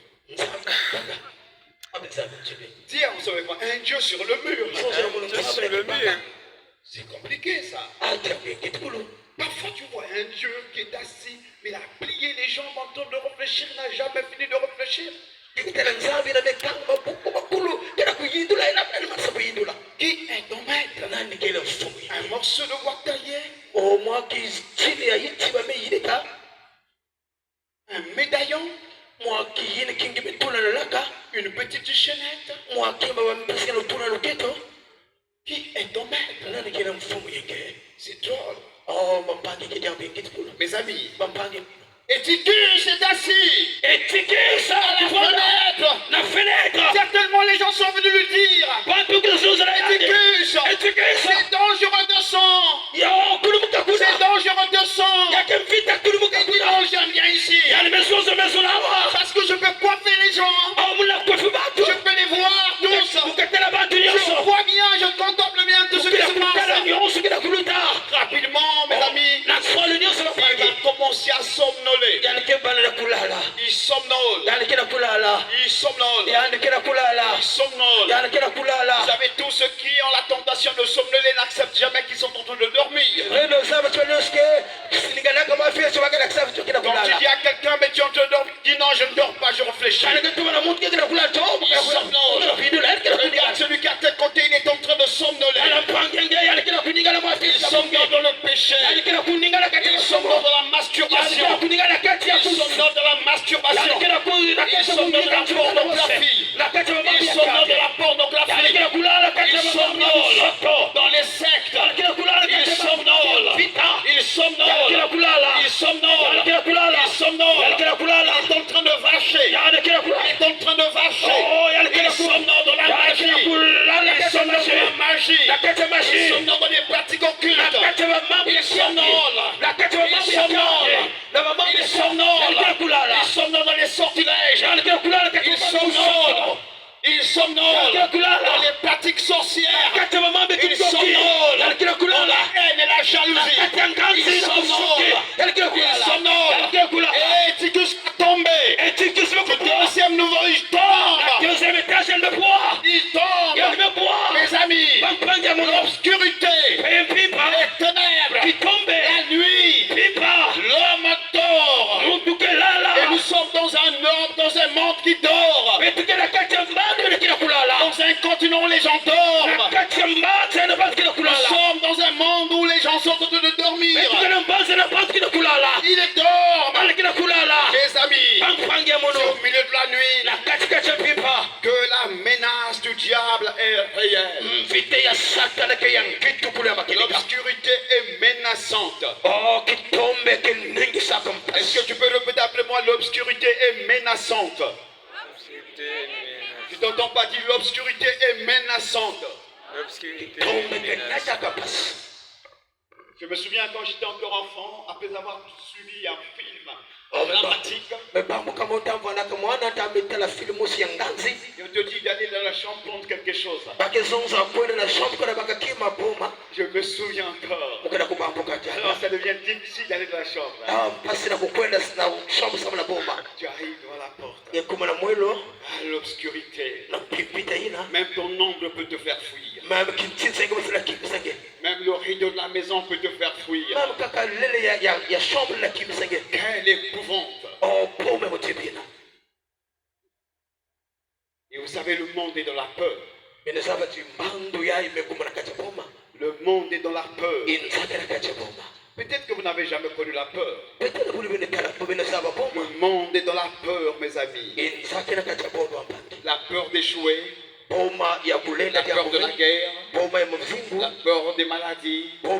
Dis on se répond, un Dieu sur le mur. Dieu sur le mur. C'est compliqué ça. Parfois tu vois un Dieu qui est assis, mais il a plié les jambes en train de réfléchir, il n'a jamais fini de réfléchir. Qui est ton maître? Un morceau de bois taillé? Un médaillon? Une petite chaînette? Qui est ton maître? C'est drôle. Mes amis, Éticus est assis à la fenêtre. Certainement les gens sont venus lui dire: Éticus, c'est dangereux de sang. C'est dangereux de sang. Il dit: non, j'aime bien ici. Parce que je peux coiffer les gens. Je peux les voir tous. Je vois bien, je contemple bien tout ce qui se passe. Rapidement, mes amis, il va commencer à somnoler. Il somnole. Il somnole. Vous savez, tous ceux qui ont la tentation de somnoler n'acceptent jamais qu'ils sont en train de dormir. Quand tu dis à quelqu'un, mais tu es en train de dormir, il dit: non, je ne dors pas, je réfléchis. Il somnole. Regarde celui qui est à tel côté, il est en train de somnoler. Il somnole dans le péché. Il somnole dans la masturbation. Il somnole dans la masturbation. Il somnole dans la pornographie. Il somnole dans la pornographie. Il somnole dans les sectes. Il somnole. Il somnole. Il somnole. Il somnole. Il est en train de vacher. Il est en train de vacher. Il somnole dans la magie. Il somnole dans la magie. Il somnole dans les pratiques occultes. Il somnole. Il somnole. Il somnole. Il somnole dans les sortilèges. Il somnole. Il somnole dans les pratiques sorcières. Il somnole dans la haine et la jalousie. Il somnole. Il somnole. Et Éticus a tombé. Le deuxième niveau, il tombe. Il tombe. Mes amis, l'obscurité, les ténèbres, la nuit, l'homme dort. Et nous sommes dans un monde qui dort. Dans un continent où les gens dorment. Nous sommes dans un monde où les gens sont en train de dormir. Ils dorment. Mes amis, c'est au milieu de la nuit que la menace du diable est réelle. L'obscurité est menaçante. moi, l'obscurité est menaçante. Je t'entends pas dire l'obscurité est menaçante. Je me souviens quand j'étais encore enfant, après avoir suivi un film dramatique, et on te dit d'aller dans la chambre prendre quelque chose. Je me souviens encore. Alors ça devient difficile d'aller dans la chambre. Tu arrives devant la porte. À l'obscurité. Même ton ombre peut te faire fuir. Même le rideau de la maison peut te faire fuir. Quelle épouvante. Et vous savez, le monde est dans la peur. Le monde est dans la peur. Peut-être que vous n'avez jamais connu la peur. Le monde est dans la peur, mes amis. La peur d'échouer. La peur de la guerre. La peur des maladies. La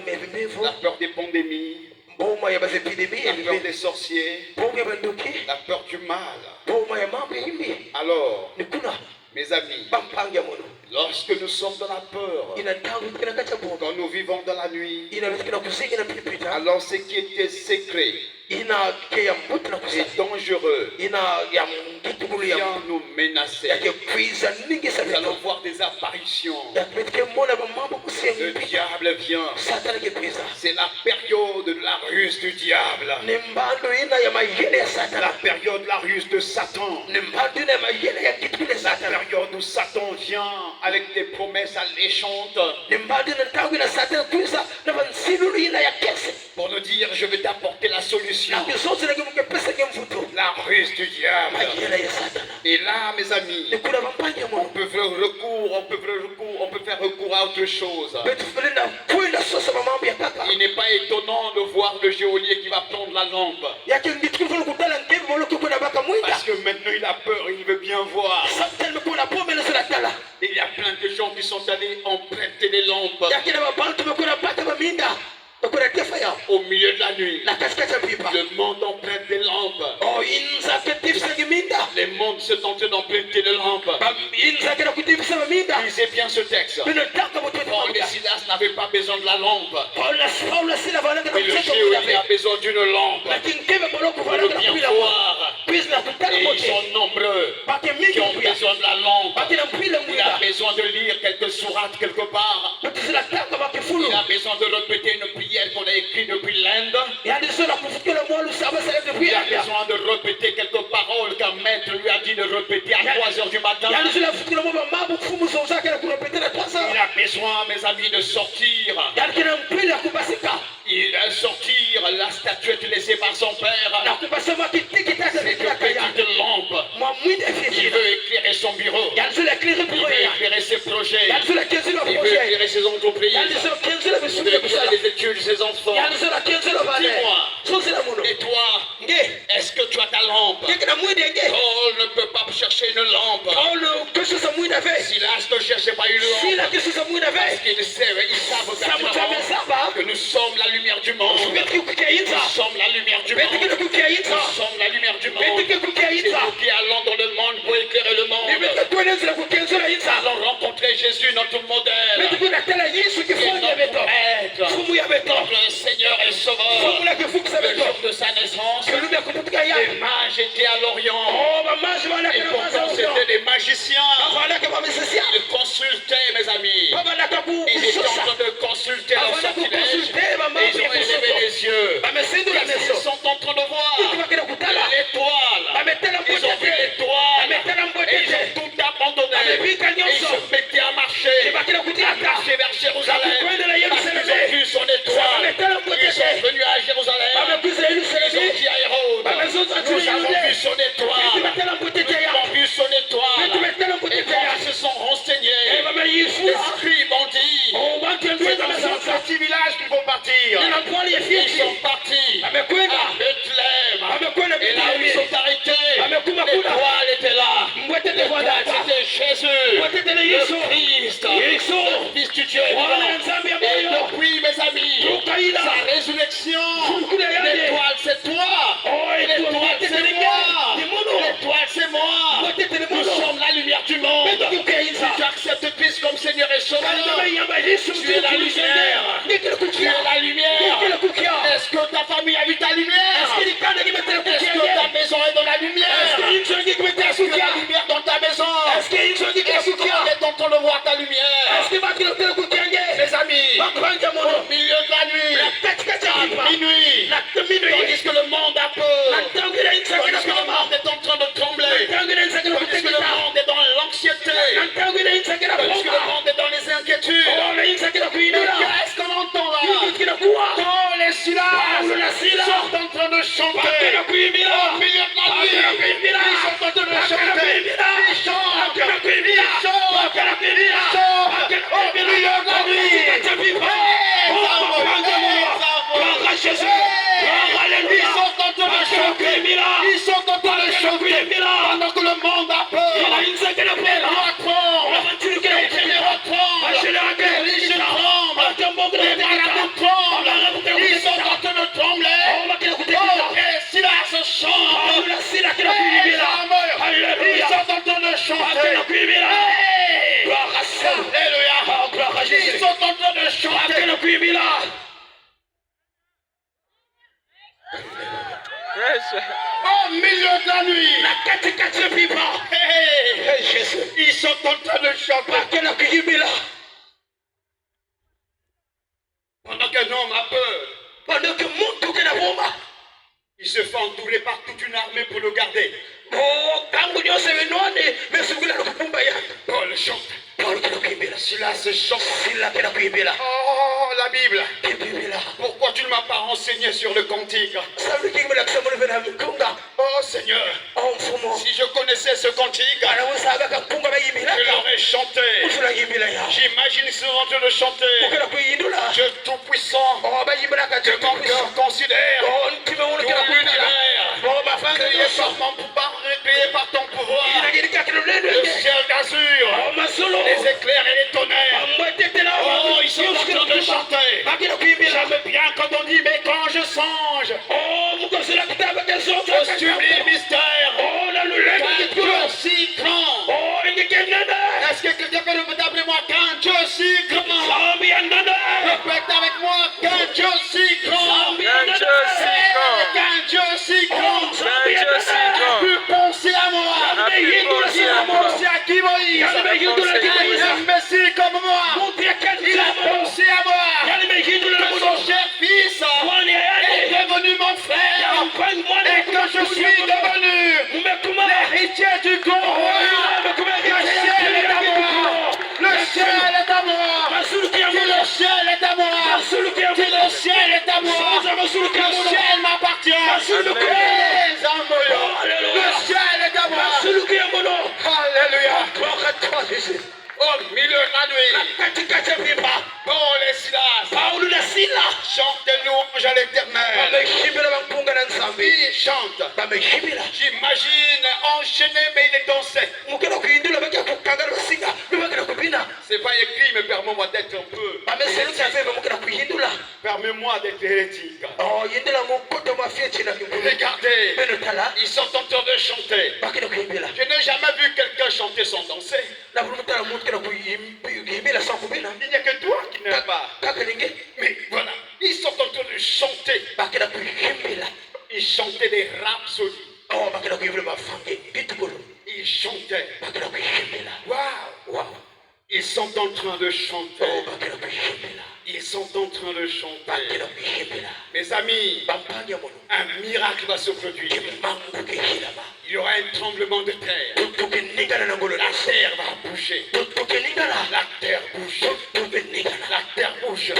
peur des pandémies. La peur des sorciers. La peur du mal. Alors, mes amis, lorsque nous sommes dans la peur, quand nous vivons dans la nuit, alors ce qui était secret et dangereux vient nous menacer. Nous allons voir des apparitions. Le diable vient. C'est la période de la ruse du diable. La période de la ruse de Satan. La période où Satan vient avec des promesses alléchantes pour nous dire je vais t'apporter la solution. La ruse du diable. Et là, mes amis, on peut faire recours à autre chose. Il n'est pas étonnant de voir le geôlier qui va prendre la lampe. Parce que maintenant il a peur, il veut bien voir. Et il y a plein de gens qui sont allés emprunter les lampes au milieu de la nuit. Le monde emprunte des lampes. Les mondes se tentent d'emprunter les lampes. Lisez bien ce texte. Paul et Silas n'avaient pas besoin de la lampe. Mais le geôlier a besoin d'une lampe pour le bien voir. Et ils sont nombreux qui ont besoin de la lampe. Il a besoin de lire quelques sourates quelque part. Il a besoin de répéter une prière qu'on a écrite depuis l'Inde. Il a besoin de répéter quelques paroles qu'un maître lui a dit de répéter à 3h du matin. Il a besoin, mes amis, de sortir. Il va sortir la statuette laissée par son père. C'est une petite lampe. Il veut éclairer son bureau. Il veut éclairer ses projets. Il veut éclairer ses entreprises. Il veut éclairer les études de ses enfants. Dis-moi, et toi, est-ce que tu as ta lampe? Paul ne peut pas chercher une lampe. Silas ne cherchait pas une lampe. Parce qu'ils savent que nous sommes la lumière du monde. Nous sommes la lumière du monde. Nous sommes la lumière du monde. C'est nous qui allons dans le monde pour éclairer le monde. Allons rencontrer Jésus, notre modèle. Et notre maître, notre Seigneur et Sauveur. Le jour de sa naissance, les mages étaient à l'Orient. Et pourtant c'était des magiciens. Ils consultaient, mes amis. Ils étaient en train de consulter leur sortilège. Et ils ont élevé les yeux. Ils sont en train de voir l'étoile. Ils ont vu l'étoile. Et ils ont tout abandonné. Et ils se mettaient à marcher vers Jérusalem. Parce qu'ils ont vu son étoile. Ils sont venus à Jérusalem. Ils ont dit à Hérode, nous avons vu son étoile. Nous avons vu son étoile. Et quand ils se sont renseignés, les scribes ont dit, c'est dans un petit village qu'il faut partir. Ils sont partis à Bethléem. Et là où ils sont arrêtés, l'étoile était là. L'étoile, c'était Jésus, le Christ, le Fils du Dieu vivant. Et depuis, mes amis, sa résurrection, l'étoile c'est toi, l'étoile c'est moi. acceptes Christ comme Seigneur et Sauveur, Yamba Yesu tu es la lumière. Ndikira Tu kukia es la lumière. Ndikira kukia Est-ce que ta famille a vu ta lumière? Est-ce que kanda kimetera Est-ce kukia que ta maison est dans la lumière? Est-ce que inzo kimetera Est-ce que kukia la lumière dans ta maison? Est-ce que inzo kimetera Est-ce kukia qu'on est en train de voir ta lumière? Est-ce que bakira kukia kukia Mes amis, Bakubanja mono au milieu de la nuit, katikati ya à kipa minuit, na minuit tandis que le monde a peur, natangira insakira tandis que le monde est en train de trembler, natangira insakira tandis que le kutekita monde est dans l'anxiété, natangira insakira tandis que le kuomba monde est dans les inquiétudes. ona insakira Mais kuinura qu'est-ce qu'on entend là? Ndikira kuwa Paul et Silas Paulo na Sila sont en train de chanter. bakira kuimbira Au milieu de la nuit, bakira kuimbira ils sont en train de bakira chanter. kuimbira Ils chantent. bakira kuimbira Ils chantent. bakira kuimbira Ils chantent. bakira Au milieu kuimbira de la nuit. katikati ya pipa Hey, Oh, ça va, bakanga hey, mono ça va. Baka Jésus Hey, Baka Alléluia ils sont en train de bakira chanter. kuimbira Ils sont en train de bakira chanter. kuimbira Pendant que le monde a peur. ila insakira Les kuwa rois tremblent. abaturukira Les généraux tremblent. Les riches tremblent. Les marabouts tremblent. Ils sont en train de trembler. Oh, et Silas chante. Hey, ils sont en train de chanter. Hey, Alléluia. Ils sont en train de chanter. Pressure. Au milieu de la nuit. Hey, ils sont en train de chanter. Pendant qu'un homme a peur, il se fait entourer par toute une armée pour le garder. Paul chante. Silas chante. Oh, la Bible. Pourquoi tu ne m'as pas renseigné sur le cantique? Oh Seigneur, si je connaissais ce cantique, je l'aurais chanté. J'imagine ce en train de chanter. Dieu Tout-Puissant, que mon cœur considère tout l'univers, créé par ton pouvoir, le ciel d'azur, les éclairs et les tonnerres. Oh, ils sont en train de chanter. J'aime bien quand on dit, mais quand je songe au sublime mystère, qu'un Dieu si grand. Est-ce que quelqu'un peut répéter avec moi, qu'un Dieu si grand? Répète avec moi, qu'un Dieu si grand. Qu'un Dieu si grand. Qu'un Dieu si grand. Qu'un Dieu si Il a grand. pu penser à moi. A pu penser Il à a moi. pensé à qui Moïse? Un Messie comme moi. Il a pensé à moi. Que son cher fils est devenu mon frère. Et que je suis devenu l'héritier du grand roi. Le ciel est à moi. Le ciel est à moi. Dis le ciel est à moi. Dis le ciel est à moi. Le ciel m'appartient. Les amoureux. Le ciel est à moi. Alléluia. Au milieu de la nuit, Paul et Silas chantent des louanges à l'éternel. Ils chantent. J'imagine enchaîné, mais il est dansé. C'est pas écrit, mais permets-moi d'être un peu. Permets-moi d'être hérétique. Regardez, ils sont en train de chanter. Je n'ai jamais vu quelqu'un chanter sans danser. Il n'y a que toi qui n'aimes pas. Mais voilà, ils sont en train de chanter. Ils chantaient des rhapsodies. Ils chantaient. Waouh! Ils sont en train de chanter. Ils sont en train de chanter. Mes amis, un miracle va se produire. Il y aura un tremblement de terre. La terre va bouger. La terre bouge. La terre bouge.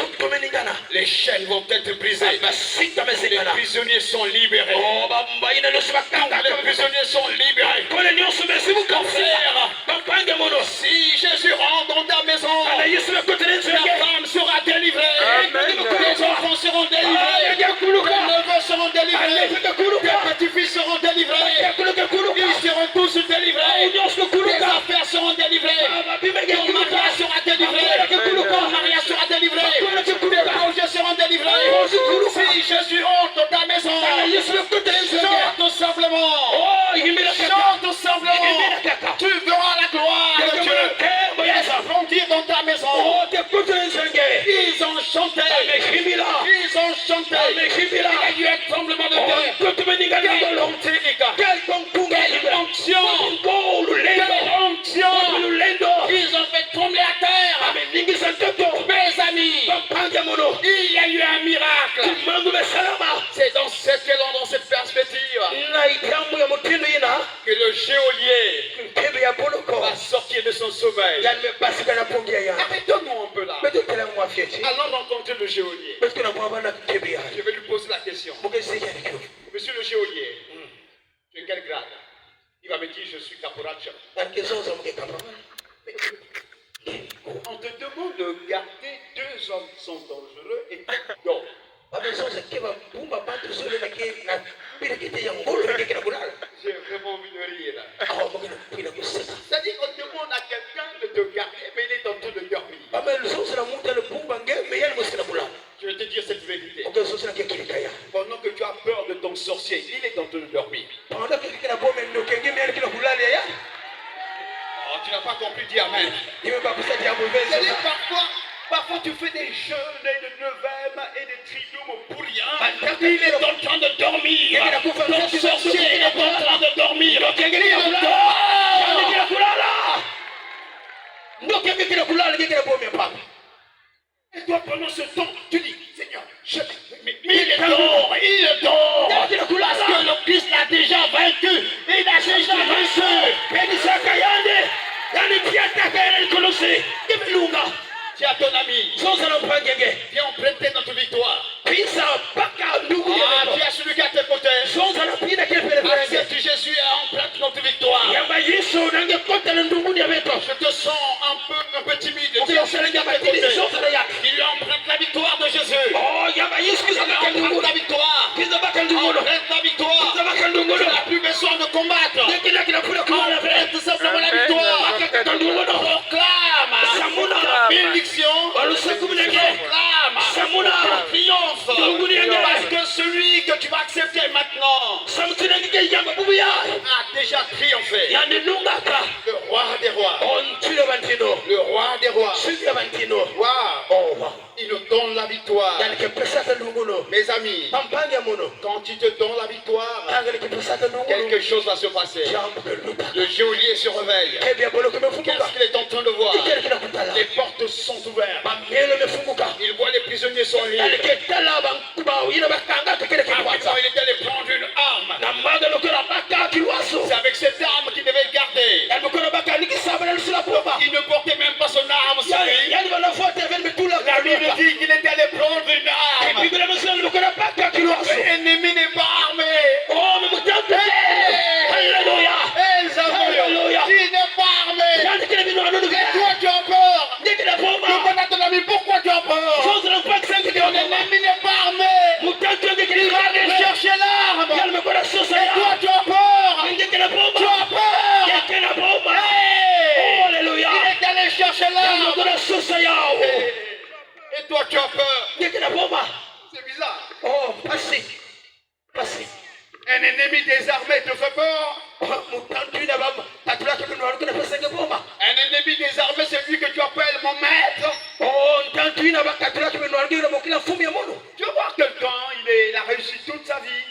Les chaînes vont être brisées. Les prisonniers sont libérés. Les prisonniers sont libérés. Frère, si Jésus rentre dans ta maison, ta femme sera délivrée. Amen. Tes enfants seront délivrés. Tes neveux seront délivrés. Tes petits-fils seront délivrés. Ils seront tous délivrés. Tes affaires seront délivrées. Ton mariage sera délivré. Ton mariage sera délivré. Tes projets seront délivrés. Si Jésus entre dans ta maison, chante tout simplement. Chante tout simplement. Tu verras la gloire de Dieu. Ils ont chanté. Ils ont chanté. Il y a eu un tremblement de terre. Quelle bonté, les gars. Quelle onction. Quelle onction. Ils ont fait trembler la terre. Mes amis, il y a eu un miracle. C'est dans cette perspective que le géolier va sortir de son sommeil. Arrêtons-nous un peu là. Allons rencontrer le géolier. Je vais lui poser la question. Monsieur le géolier, tu es quel grade? Il va me dire je suis caporal-chef. On te demande de garder 2 hommes qui sont dangereux et tu dors. J'ai vraiment envie de rire là. C'est-à-dire qu'on demande à quelqu'un de te garder, mais il est en train de dormir. Je vais te dire cette vérité. Pendant que tu as peur de ton sorcier, il est en train de dormir. Oh, tu n'as pas compris, dis amen. C'est-à-dire parfois tu fais des jeûnes et des neuvaines et des tridumes pour rien. Il est en train de dormir. Ton sorcier est en train de dormir. Il dort. Et toi, pendant ce temps, tu dis, Seigneur, mais il dort. Parce que le Christ l'a déjà vaincu. Il a déjà vaincu. Tiens ton ami. Viens on prêter notre victoire. Tu as celui qui a tes côtés. Accepte Jésus et on prête notre victoire. Je te sens un peu timide. Il lui emprunte la victoire de Jésus. Il emprunte la victoire. Emprunte la victoire. Tu n'as plus besoin de combattre. Emprunte simplement la victoire. Proclame. Bénédiction. Proclame. Triomphe. Parce que celui que tu vas accepter maintenant a déjà triomphé. Le roi des rois. Le roi des rois. Wow. Il nous donne la victoire. Mes amis, quand il te donne la victoire, quelque chose va se passer. Le geôlier se réveille. Qu'est-ce qu'il est en train de voir? Les portes sont ouvertes. Il voit les prisonniers sont libres. Rapidement, il est allé prendre une arme. C'est avec cette arme qu'il devait garder. Il ne portait même pas son arme sur lui. La Bible dit qu'il est allé prendre une arme. L'ennemi n'est pas armé. Alléluia. Il n'est pas armé. Et toi tu as peur. Demande à ton ami pourquoi tu as peur. Ton ennemi n'est pas armé. Il va aller chercher l'arme. Et toi tu as peur. Tu as peur. Alléluia. Il est allé chercher l'arme. Et toi tu as peur. C'est bizarre. Un ennemi désarmé te fait peur. Un ennemi désarmé, c'est lui que tu appelles mon maître. Tu vois quelqu'un, il a réussi toute sa vie.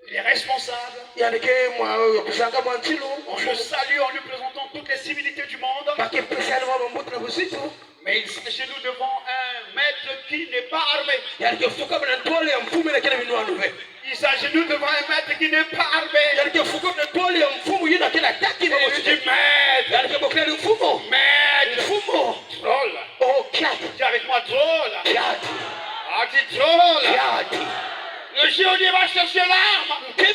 Il est responsable. On le salue en lui présentant toutes les civilités du monde. Mais il s'agenouille devant un maître qui n'est pas armé. Il s'agenouille devant un maître qui n'est pas armé. Et je dis maître. Troll. Dis avec moi troll. Dis troll. Le géolier va chercher l'arme. Mais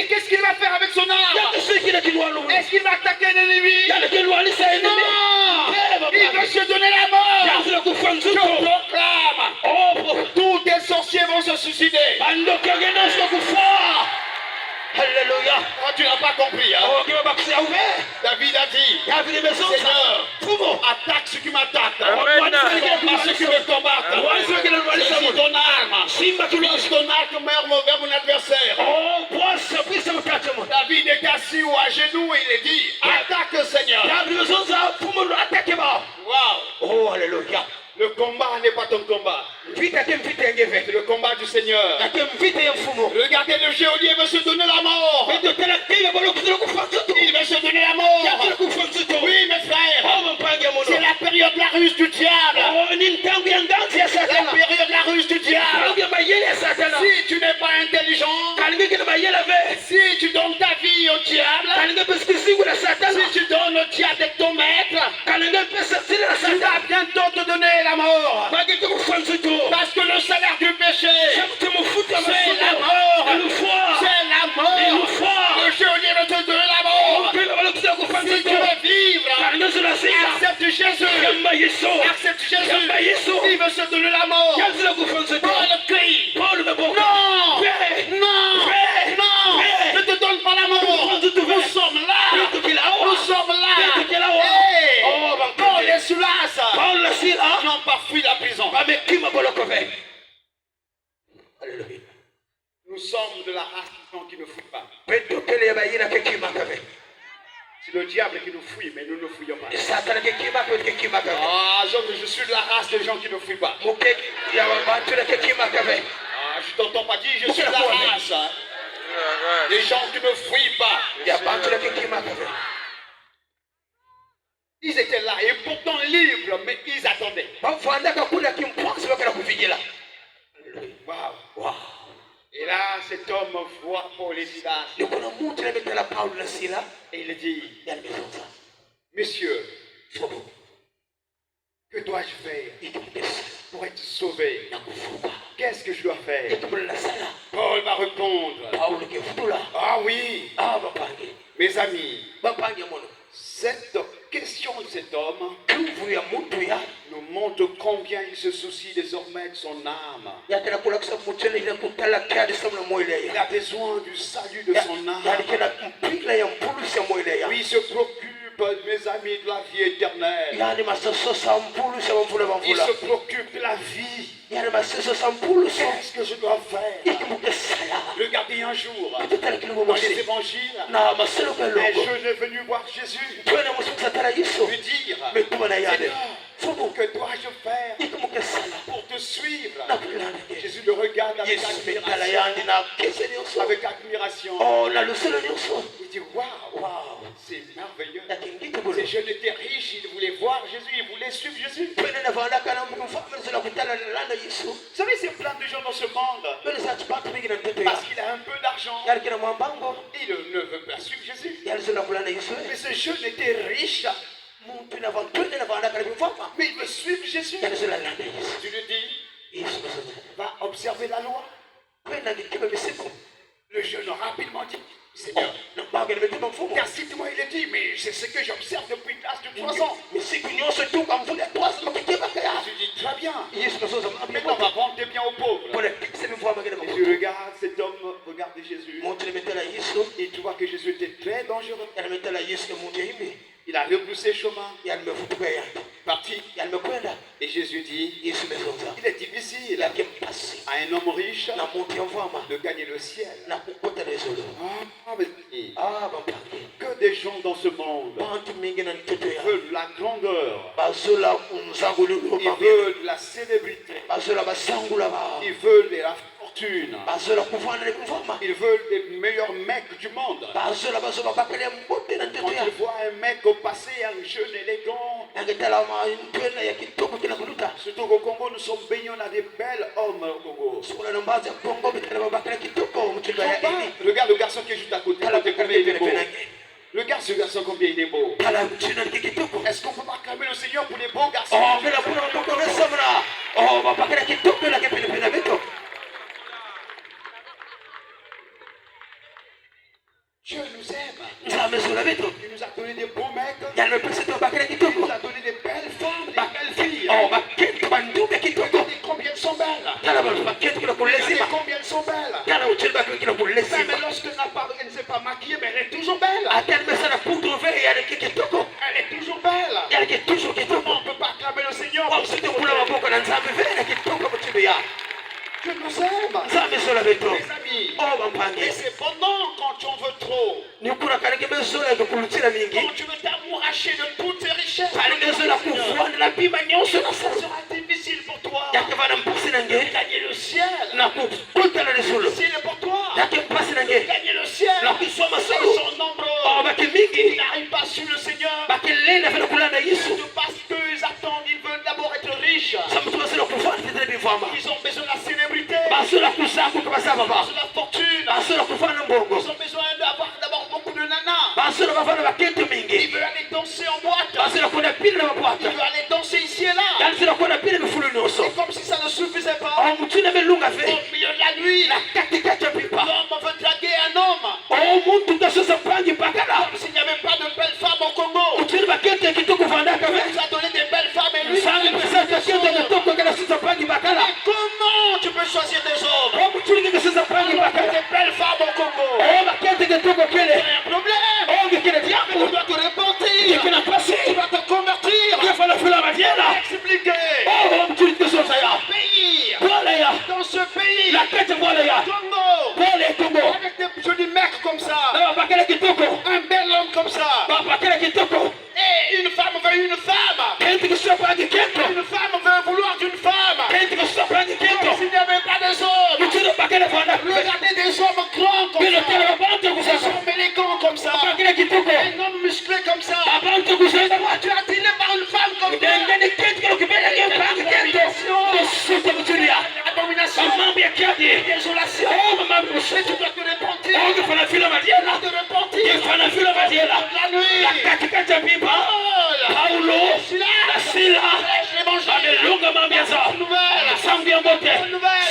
qu'est-ce qu'il va faire avec son arme? Est-ce qu'il va attaquer l'ennemi? Non. Il veut se donner la mort. Je proclame. Tous tes sorciers vont se suicider. Alléluia. Tu n'as pas compris. David a dit, Seigneur, attaque ceux qui m'attaquent. Combat ceux qui me combattent. Saisis ton arme. Lance ton arme vers mon adversaire. David est assis ou à genoux et il est dit, attaque Seigneur. C'est le combat du Seigneur. Regardez le geôlier veut se donner la mort. Il veut se donner la mort. Oui, mes frères. C'est la période de la ruse du diable. La période de la ruse du diable. Si tu n'es pas intelligent, si tu donnes ta vie au diable, si tu donnes au diable ton maître, tu vas bientôt te donner la mort. Parce que le salaire du péché, c'est la mort. C'est la mort. Le geôlier veut te donner la mort. Si tu veux vivre, accepte Jésus. Accepte Jésus. Il veut se donner la mort. Paul crie. Non. Non. Non. Ne te donne pas la mort. Nous sommes là. Nous sommes là. Hey. Paul et Silas n'ont pas fui la prison. Nous sommes de la race de gens qui ne fuient pas. C'est le diable qui nous fuit, mais nous ne fouillons pas. Ah, je suis de la race des gens qui ne fuient pas. Ah, je t'entends pas dire, je suis de la race. Hein. Les gens qui ne fuient pas. Ils étaient là et pourtant libres, mais ils attendaient. Wow. Et là, cet homme voit Paul et Silas. Et il dit, messieurs, que dois-je faire pour être sauvé? Qu'est-ce que je dois faire? Paul va répondre, ah oui, mes amis, cette question de cet homme nous montre combien il se soucie désormais de son âme. Il a besoin du salut de son âme. Oui, il se préoccupe, mes amis, de la vie éternelle. Il se préoccupe de la vie. Qu'est-ce que je dois faire? Regardez un jour dans les évangiles, un jeune est venu voir Jésus lui dire, Seigneur, que dois-je faire pour te suivre? Jésus le regarde avec admiration. Il dit, waouh, c'est merveilleux. Ces jeunes étaient riches, ils voulaient voir Jésus, ils voulaient suivre Jésus. Vous savez, c'est plein de gens dans ce monde. Parce qu'il a un peu d'argent, il ne veut pas suivre Jésus. Mais ce jeune était riche. Mais il veut suivre Jésus. Tu lui dis, va observer la loi. Le jeune rapidement dit, Seigneur, car cite-moi, il a dit, mais c'est ce que j'observe depuis l'âge de 3 ans. Je dis, très bien. Maintenant, on va vendre des biens aux pauvres. Et tu regardes cet homme, regarde Jésus. Et tu vois que Jésus était très dangereux. Il a repoussé le chemin. Parti. Et Jésus dit, il est difficile à un homme riche de gagner le ciel. Que des gens dans ce monde veulent la grandeur, ils veulent la célébrité, ils veulent la fortune, ils veulent les meilleurs mecs du monde. Quand ils voient un mec au passé, un jeune élégant, surtout au Congo, nous sommes baignés dans des belles hommes au Congo. Regarde le garçon qui est juste à côté. Combien il est beau. Regarde ce garçon combien il est beau. Est-ce qu'on peut pas acclamer le Seigneur pour les beaux garçons? Dieu nous aime. Il nous a donné des beaux mecs. Il nous a donné des belles femmes, des belles filles. Regardez combien elles sont belles. Regardez combien elles sont belles. Mais lorsque elle ne s'est pas maquillée, mais elle est toujours belle. Elle est toujours belle. Comment on ne peut pas acclamer le Seigneur? Dieu nous aime. Mes amis. Et c'est pendant quand on veut trop. Quand tu veux t'amouracher de toutes tes richesses, ça sera difficile pour toi. yakavana mpasi nange Gagner le ciel. nakukutana lisulu S'il est pour toi. yake mpasi nange Gagner le ciel. nakusoma Ils sulu sont nombreux. bake mingi Ils n'arrivent pas sur le Seigneur. bakelenda fana kulanda yesu Parce qu'ils attendent, ils veulent d'abord être riches. samutu basala kufana tetele bivama Ils ont besoin de la célébrité. basola kusakuka basaba Ils ont ba besoin de la fortune. basola kufana mbongo Ils ont besoin d'avoir d'abord beaucoup de nanas. basola bafana bakente Ils mingi veulent aller danser en boîte. basola kuna pili na Ils mabwata veulent aller danser ici et là. yalisila kuna pili mifulu nyonso C'est comme si ça ne suffisait pas. omutune melunga Au fe milieu de la nuit, katikati ya pipa l'homme veut draguer un homme. omuntu tasosa mpangi pakala Comme s'il n'y avait pas de belles femmes au Congo. mutune bakente kitoko vandaka Il ve nous a donné des belles femmes et lui. sange pesa kakente kitoko kana sosa mpangi pakala Et comment tu peux choisir des hommes? omutune kikesosa mpangi Il y a pakala des belles femmes au Congo. o bakente kitoko Il y kele a un problème. ongekele Tu diambo dois te repentir. ikina pasi Tu dois te convertir. yafana fula madiela Expliquer. o omutune kikesosa ya Pays. pole ya Dans ce pays. la kete pole ya Congo. pole tongo Avec des jolis mecs comme ça. na bakele kitoko Un bel homme comme ça. bakele kitoko Et une femme veut une femme. kente kisosa mpangi kento Une femme veut vouloir d'une femme. kente kisosa mpangi kento S'il n'y avait pas des hommes. mutune bakele vandaka Regardez des hommes grands comme bilo ça. tele babantu Des kusasa hommes élégants comme ça. bakele kitoko Un homme musclé comme ça. babantu kusasa Tu es attiré par une femme comme ça. ndengene kente kilokipenda kempangi kento kususa mutulia Abomination. mamambo ya kyadi Désolation. o mamambo Mais kususa tu dois te repentir. ongefana fila madiela Te repentir. ngefana fila madiela La nuit. na katikati ya pipa Paul. paulo na sila Prêche l'évangile. amelunga mambiaza Nouvelle. sangu ya mote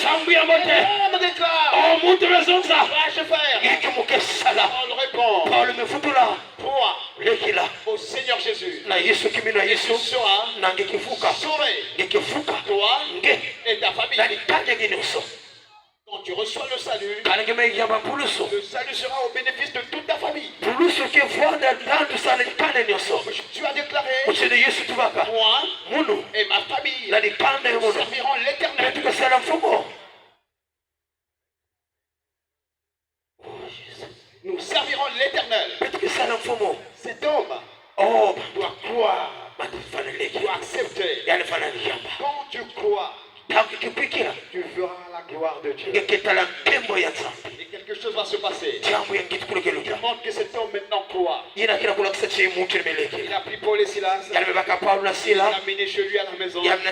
sangu ya mote L'homme déclare. omuntu bezonza Va-je faire? ngekimukesala Paul répond. paulo mefutula Toi, lekila au Seigneur Jésus, na yesu kimi na tu yesu seras na ngekifuka sauvé. ngekifuka Toi nge et ta famille. na likanje ginyonso Quand tu reçois le salut, kanenge meiyamba pulusu le salut sera au bénéfice de toute ta famille. pulusu ke vwanda ndandu sana likande nyonso Tu as déclaré, muchine yesu tubaka moi munu et ma famille na likande nous munu servirons l'éternel. tukasala mfumo Nous servirons l'éternel. tukasala mfumo Cet homme oh doit croire, matufana leki doit accepter. yani fana liyamba Quand tu crois, tangu kipikira tu verras la gloire de Dieu. ngeketala mpembo ya nzambe Et quelque chose va se passer. jambo ya ngiti kulekeluka Montre que cet homme maintenant croit. yina kila kulakisa chimuntu Il limelekela a pris Paul et Silas, yani mebaka paulo na il sila l'a amené chez lui à la maison. yamna